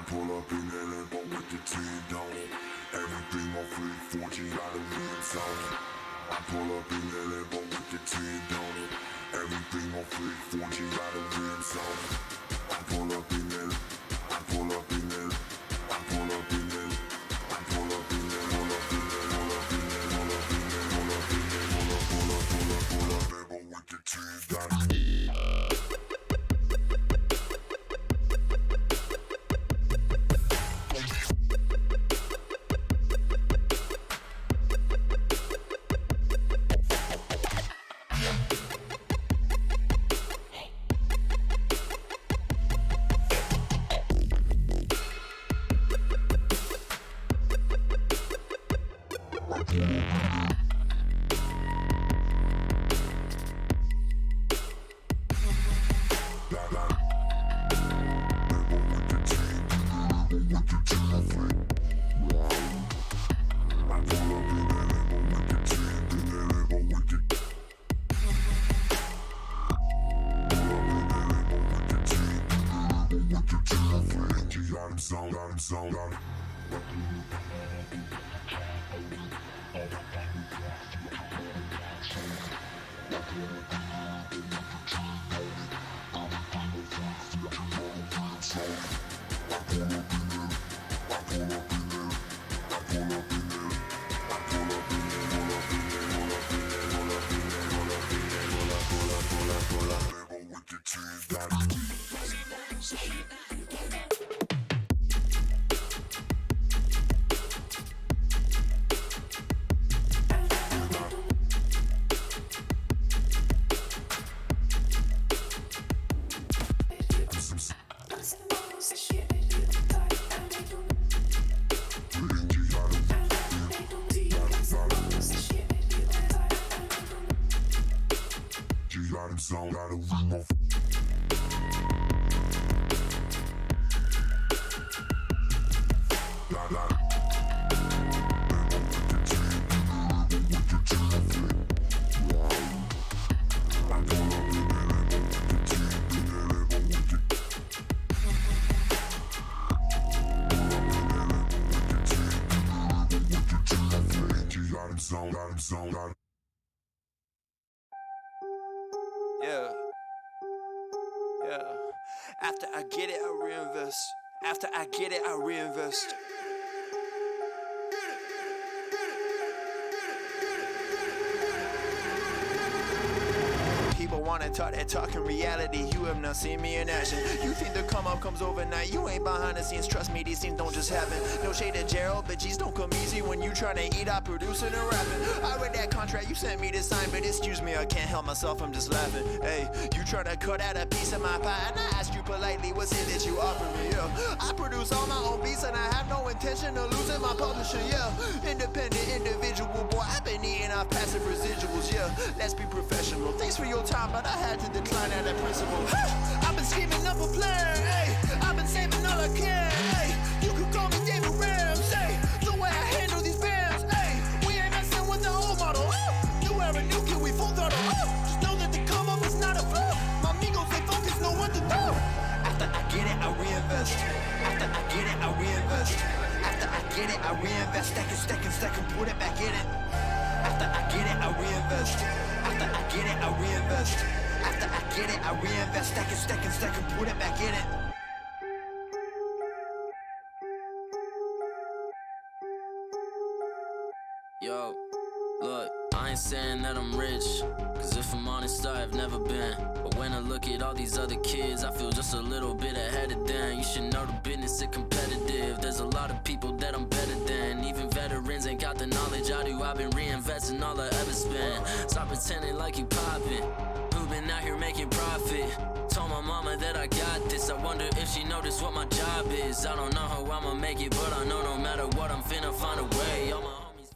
pull up in that Lambo with the 10 on it. Everything on fleek, 14 got a rims on it. I pull up in that Lambo with the 10 on it. Everything on fleek, 14 got a rims on it. I pull up in that, I pull up in that, I pull up in that, I pull up in that, pull up in that, pull up in that, pull up in that, pull up in that, pull up Lambo with the 10 got it. Yeah. Yeah. After I get it, I reinvest. After I get it, I reinvest. People wanna talk that talk in reality. You have not seen me in action. You think the come up comes overnight. You ain't behind the scenes. Trust me, these things don't just happen. No shade to Gerald, but G's don't come easy when you tryna eat out producing and rapping. I read that contract you sent me to sign, but excuse me, I can't help myself, I'm just laughing. Hey, you tryna cut out a piece of my pie, and I asked you politely, what's it that you offer me? Yeah, I produce all my own beats, and I have no intention of losing my publisher. Yeah, independent individual, boy, I've been eating off passive residuals. Yeah, let's be professional. Thanks for your time, but I had to decline at that principle. I've been scheming up a plan, hey. I've been saving all I can, hey. You could call me David Ramsey. The way I handle these bands, hey. We ain't messing with the old model. New era, new kid, we full throttle. Just know that the come up is not a flaw. My amigos, they focus, know what to do. After I get it, I reinvest. After I get it, I reinvest. After I get it, I reinvest. Stack and put it back in it. After I get it, I reinvest. After I get it, I reinvest. After I get it, I reinvest. Stack and put it back in it. Yo, look, I ain't saying that I'm rich, cause if I'm honest, I've never been. But when I look at all these other kids, I feel just a little bit ahead of them. You should know the business is competitive. There's a lot of people that I'm better than. Even veterans ain't got the knowledge I do. I've been reinvesting all I ever spent. Stop pretending like you poppin'. Who been out here making profit? Told my mama that I got this. I wonder if she noticed what my job is. I don't know how I'ma make it, but I know no matter what, I'm finna find a way. All my homies finna...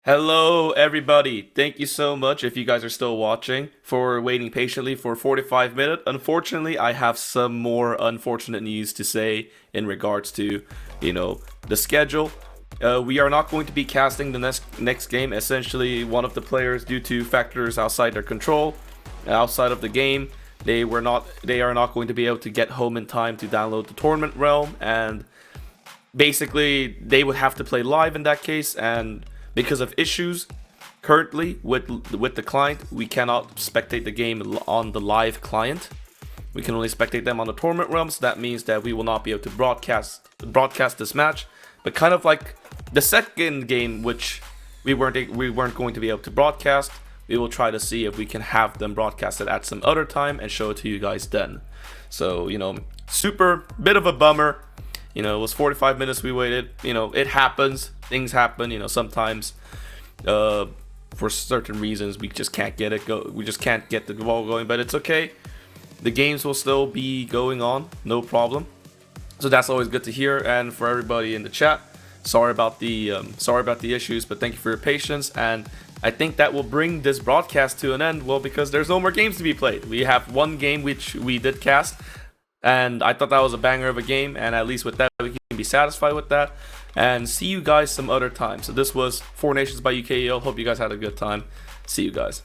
Hello, everybody. Thank you so much, if you guys are still watching, for waiting patiently for 45 minutes. Unfortunately, I have some more unfortunate news to say in regards to, the schedule. We are not going to be casting the next game. Essentially, one of the players, due to factors outside their control, outside of the game, they are not going to be able to get home in time to download the Tournament Realm, and basically they would have to play live in that case. And because of issues currently with the client, we cannot spectate the game on the live client. We can only spectate them on the Tournament Realm, so that means that we will not be able to broadcast this match. But kind of like the second game, which we weren't going to be able to broadcast, we will try to see if we can have them broadcasted at some other time and show it to you guys then. So, super bit of a bummer. It was 45 minutes we waited. It happens. Things happen. Sometimes for certain reasons we just can't get it go. We just can't get the ball going, but it's okay. The games will still be going on, no problem. So that's always good to hear. And for everybody in the chat, sorry about the issues, but thank you for your patience. And I think that will bring this broadcast to an end. Well, because there's no more games to be played. We have one game which we did cast, and I thought that was a banger of a game. And at least with that, we can be satisfied with that. And see you guys some other time. So this was Four Nations by UKEO. Hope you guys had a good time. See you guys.